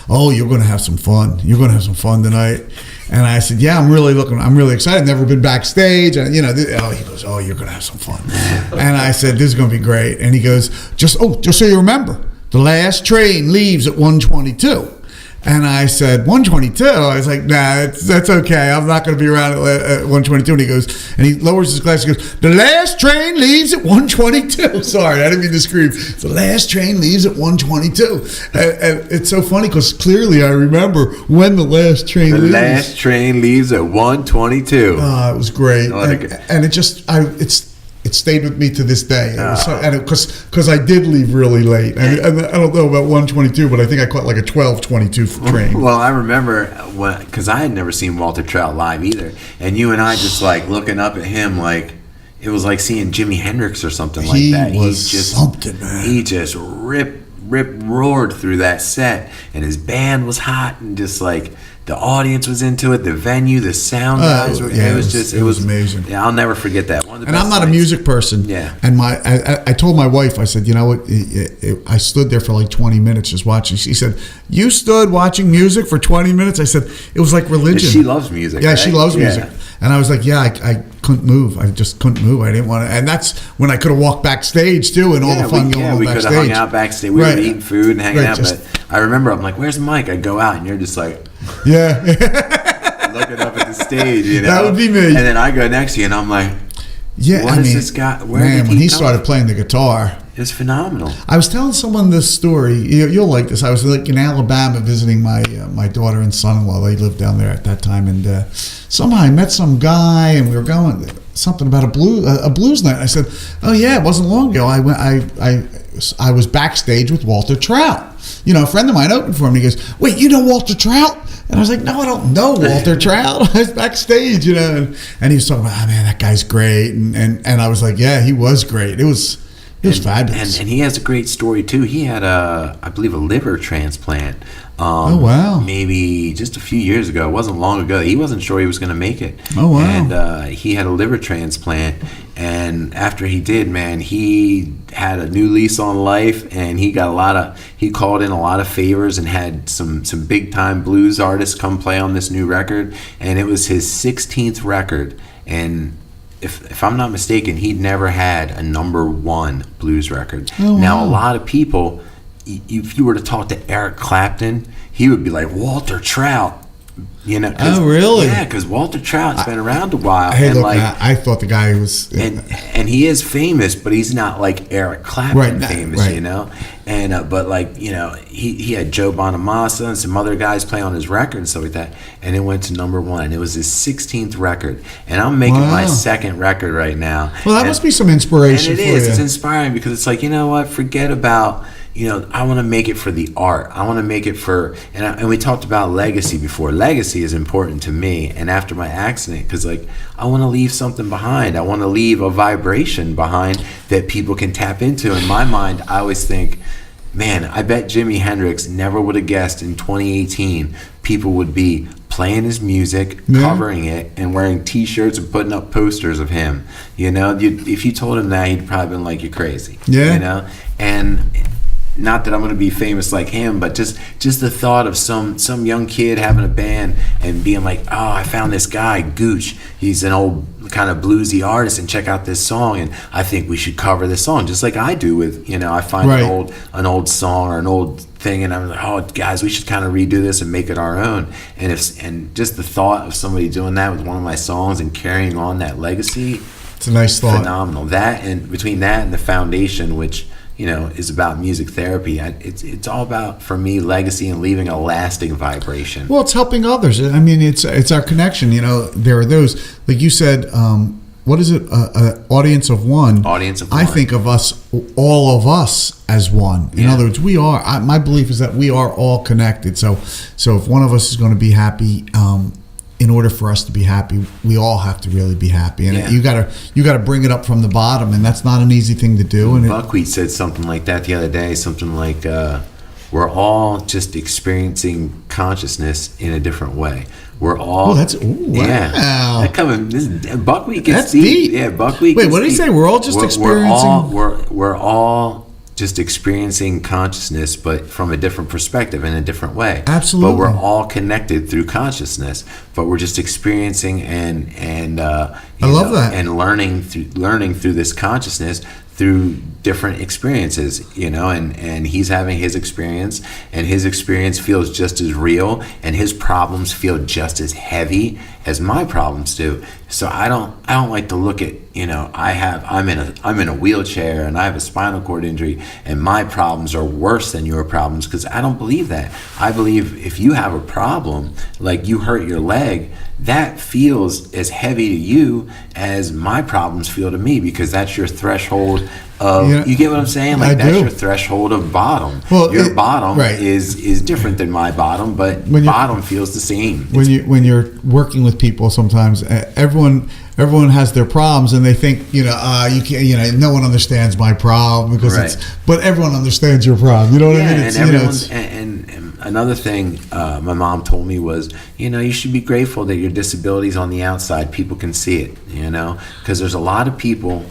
oh, you're going to have some fun. You're going to have some fun tonight. And I said, yeah, I'm really excited. Never been backstage. And, he goes, oh, you're going to have some fun. And I said, this is going to be great. And he goes, just so you remember, the last train leaves at 1:22. And I said, 1:22? I was like, nah, that's okay. I'm not going to be around at 1:22. And he goes, and he lowers his glass and goes, the last train leaves at 1:22. Sorry, I didn't mean to scream. The last train leaves at 1:22. And it's so funny because clearly I remember when the last train leaves. The last train leaves at 1:22. Oh, it was great. And it stayed with me to this day. Because I did leave really late. And I don't know about 1:22, but I think I caught like a 12:22 train. Well, I remember because I had never seen Walter Trout live either. And you and I just like looking up at him like it was like seeing Jimi Hendrix or something like that. He was just something, man. He just roared through that set. And his band was hot and just like the audience was into it, the venue, the sound guys were. Yeah, it was amazing. Yeah, I'll never forget that. One of the and best I'm not nights. a music person. Yeah. And I told my wife, I said, you know what? I stood there for like 20 minutes just watching. She said, you stood watching music for 20 minutes? I said, it was like religion. She loves music. Yeah, right? she loves music. And I was like, yeah, I couldn't move. I just couldn't move. I didn't want to. And that's when I could have walked backstage too, and all the fun going on backstage. We could have hung out backstage. We were eating food and hanging out. But I remember, I'm like, where's Mike? I go out, and you're just like, yeah. looking up at the stage, That would be me. And then I go next to you, and I'm like, yeah, what is this guy? When he started playing the guitar, it was phenomenal. I was telling someone this story. You'll like this. I was in Alabama visiting my daughter and son-in-law. They lived down there at that time, and somehow I met some guy, and we were going something about a blues night. I said, "Oh yeah, it wasn't long ago. I was backstage with Walter Trout. A friend of mine opened for him. He goes, wait, you know Walter Trout? And I was like, no, I don't know Walter Trout. I was backstage, and he was talking about, oh man, that guy's great, and I was like, yeah, he was great. It was It was fabulous. And he has a great story too. He had I believe, a liver transplant. Oh, wow. Maybe just a few years ago. It wasn't long ago. He wasn't sure he was going to make it. Oh, wow. And he had a liver transplant. And after he did, man, he had a new lease on life, and he called in a lot of favors and had some big time blues artists come play on this new record. And it was his 16th record. And if I'm not mistaken, he'd never had a #1 blues record. Oh, wow. Now, a lot of people, if you were to talk to Eric Clapton, he would be like, Walter Trout. You know? Oh, really? Yeah, because Walter Trout's been around a while. Hey, and look, like, I thought the guy was... and he is famous, but he's not like Eric Clapton famous, right. you know? And but like, you know, he had Joe Bonamassa and some other guys play on his record and stuff like that, and it went to #1. It was his 16th record, and I'm making my second record right now. Well, that must be some inspiration and it for is. you. It's inspiring because it's like, you know what? Forget about... You know, I want to make it for the art. I want to make it for, and we talked about legacy before. Legacy is important to me. And after my accident, because like I want to leave something behind. I want to leave a vibration behind that people can tap into. In my mind, I always think, man, I bet Jimi Hendrix never would have guessed in 2018 people would be playing his music, covering it, and wearing T-shirts and putting up posters of him. You know, if you told him that, he'd probably been like, "You're crazy." Yeah. You know, and. Not that I'm going to be famous like him, but just the thought of some young kid having a band and being like, oh, I found this guy, Gooch. He's an old kind of bluesy artist, and check out this song, and I think we should cover this song, just like I do with, you know, I find an old song or an old thing, and I'm like, oh, guys, we should kind of redo this and make it our own. And just the thought of somebody doing that with one of my songs and carrying on that legacy, it's a nice thought. Phenomenal. That, and between that and the foundation, which, you know, is about music therapy. It's all about, for me, legacy and leaving a lasting vibration. Well, it's helping others. I mean, it's our connection. You know, there are those, like you said, what is it? Audience of one. Audience of one. I think of us, all of us, as one. In other words, we are. My belief is that we are all connected. So if one of us is going to be happy, in order for us to be happy, we all have to really be happy, and you gotta bring it up from the bottom, and that's not an easy thing to do. And Buckwheat said something like that the other day, something like, "We're all just experiencing consciousness in a different way. We're all." Wow. Buckwheat gets That's deep. Yeah, Buckwheat. Wait, what did he say? We're all just experiencing. We're all just experiencing consciousness, but from a different perspective, in a different way. Absolutely. But we're all connected through consciousness, but we're just experiencing and I love that. and learning through this consciousness through different experiences, you know, and he's having his experience, and his experience feels just as real, and his problems feel just as heavy as my problems do. So I don't like to look at, you know, I'm in a wheelchair and I have a spinal cord injury and my problems are worse than your problems, because I don't believe that. I believe if you have a problem, like you hurt your leg, that feels as heavy to you as my problems feel to me, because that's your threshold of, you get what I'm saying? Like, that's your threshold of bottom. Well, your bottom is different than my bottom, but bottom feels the same. When you're working with people, sometimes everyone has their problems, and they think, you can't, no one understands my problem, because but everyone understands your problem. You know what I mean? And another thing my mom told me was, you should be grateful that your disability's on the outside. People can see it, because there's a lot of people.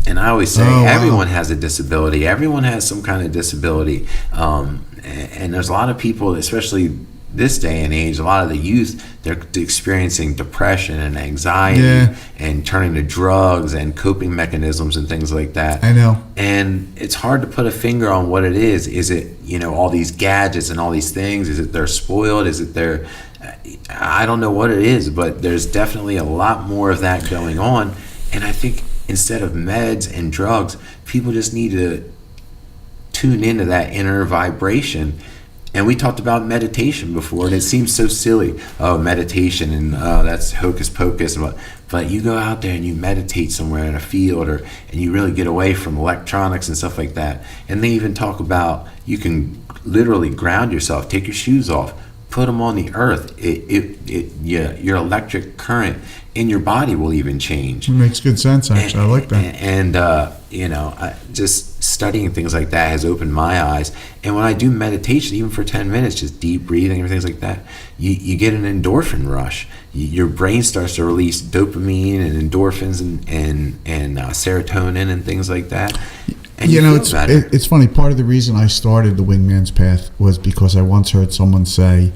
And I always say, everyone has a disability. Everyone has some kind of disability. And there's a lot of people, especially this day and age, a lot of the youth, they're experiencing depression and anxiety and turning to drugs and coping mechanisms and things like that. I know. And it's hard to put a finger on what it is. Is it, all these gadgets and all these things? Is it they're spoiled? Is it they're... I don't know what it is, but there's definitely a lot more of that going on. And I think instead of meds and drugs, people just need to tune into that inner vibration. And we talked about meditation before, and it seems so silly. Oh, meditation, and that's hocus pocus. But you go out there and you meditate somewhere in a field, and you really get away from electronics and stuff like that. And they even talk about you can literally ground yourself, take your shoes off, put them on the earth, your electric current in your body will even change. It makes good sense, actually. I like that. And just studying things like that has opened my eyes. And when I do meditation, even for 10 minutes, just deep breathing and things like that, you get an endorphin rush. Your brain starts to release dopamine and endorphins and serotonin and things like that. And it's funny. Part of the reason I started the Wingman's Path was because I once heard someone say,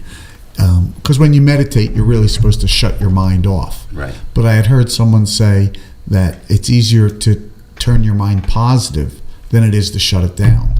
because when you meditate, you're really supposed to shut your mind off. Right. But I had heard someone say that it's easier to turn your mind positive than it is to shut it down.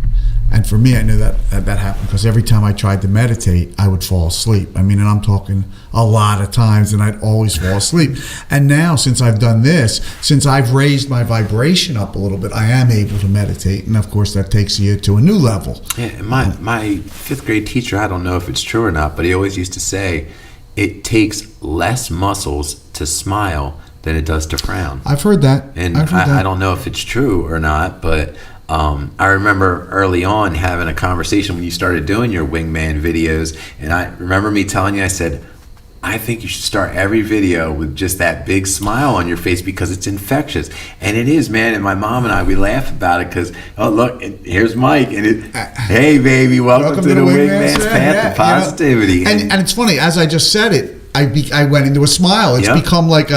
And for me, I knew that happened because every time I tried to meditate, I would fall asleep. I mean, and I'm talking a lot of times, and I'd always fall asleep. And now, since I've done this, since I've raised my vibration up a little bit, I am able to meditate. And of course, that takes you to a new level. Yeah, my fifth grade teacher, I don't know if it's true or not, but he always used to say, it takes less muscles to smile than it does to frown. I've heard that. And I don't know if it's true or not, but I remember early on having a conversation when you started doing your Wingman videos, and I remember me telling you, I said, I think you should start every video with just that big smile on your face because it's infectious. And it is, man. And my mom and I, we laugh about it because, oh, look, here's Mike. And hey, baby, welcome to the Wingman's Path to Positivity. And it's funny, as I just said it, I went into a smile. It's become like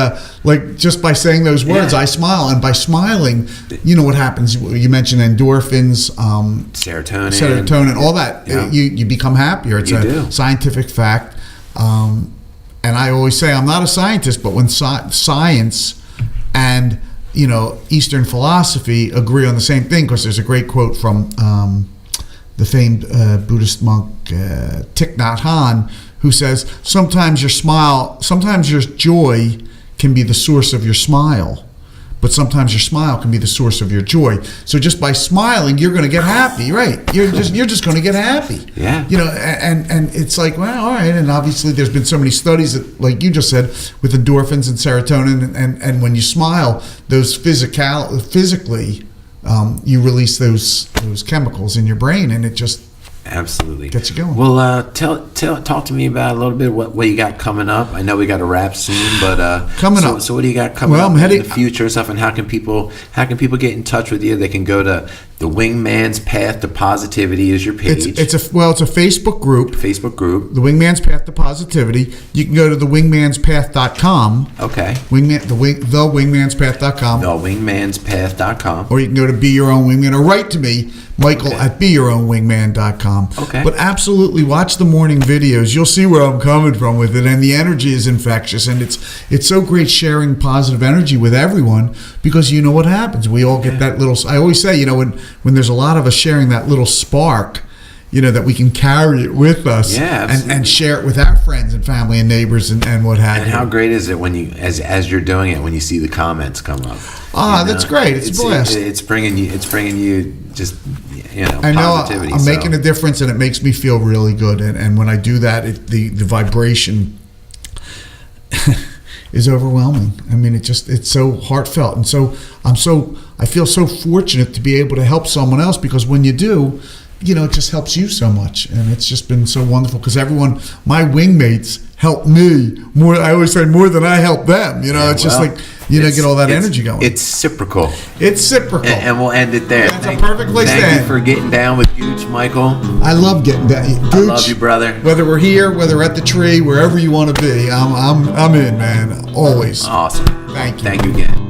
just by saying those words, I smile. And by smiling, you know what happens. You mentioned endorphins, serotonin, all that. Yeah. You become happier. It's a scientific fact. And I always say I'm not a scientist, but when science and Eastern philosophy agree on the same thing, because there's a great quote from the famed Buddhist monk Thich Nhat Hanh, who says, sometimes your joy can be the source of your smile, but sometimes your smile can be the source of your joy. So just by smiling, you're going to get happy, right? You're just going to get happy. Yeah. And it's like, well, all right. And obviously, there's been so many studies that, like you just said, with endorphins and serotonin, and when you smile, those physically, you release those chemicals in your brain, and it just absolutely gets you going. Well, talk to me about a little bit what you got coming up. I know we got a wrap soon, but coming up. So what do you got coming up in the future and stuff? And how can people get in touch with you? They can go to the Wingman's Path to Positivity is your page. It's a Facebook group. The Wingman's Path to Positivity. You can go to thewingmanspath.com. Okay. Thewingmanspath.com. Thewingmanspath.com. Or you can go to Be Your Own Wingman, or write to me, Michael at BeYourOwnWingman.com. Okay. But absolutely watch the morning videos. You'll see where I'm coming from with it, and the energy is infectious, and it's so great sharing positive energy with everyone, because you know what happens. We all get that little. I always say, when there's a lot of us sharing that little spark, that we can carry it with us, and share it with our friends and family and neighbors and what have you. And how great is it when you, as you're doing it, when you see the comments come up? That's great. It's a blast. It's bringing you just I know positivity. I'm making a difference, and it makes me feel really good. And when I do that, the vibration is overwhelming. I mean, it's so heartfelt, and so I feel so fortunate to be able to help someone else, because when you do, it just helps you so much, and it's just been so wonderful, because my wingmates help me more. I always say more than I help them. It's just like get all that energy going. It's reciprocal. And we'll end it there. That's a perfect place to end. Thank you for getting down with Gooch, Michael. I love getting down. Gooch, I love you, brother. Whether we're here, whether at the tree, wherever you want to be, I'm in, man. Always. Awesome. Thank you. Thank you again.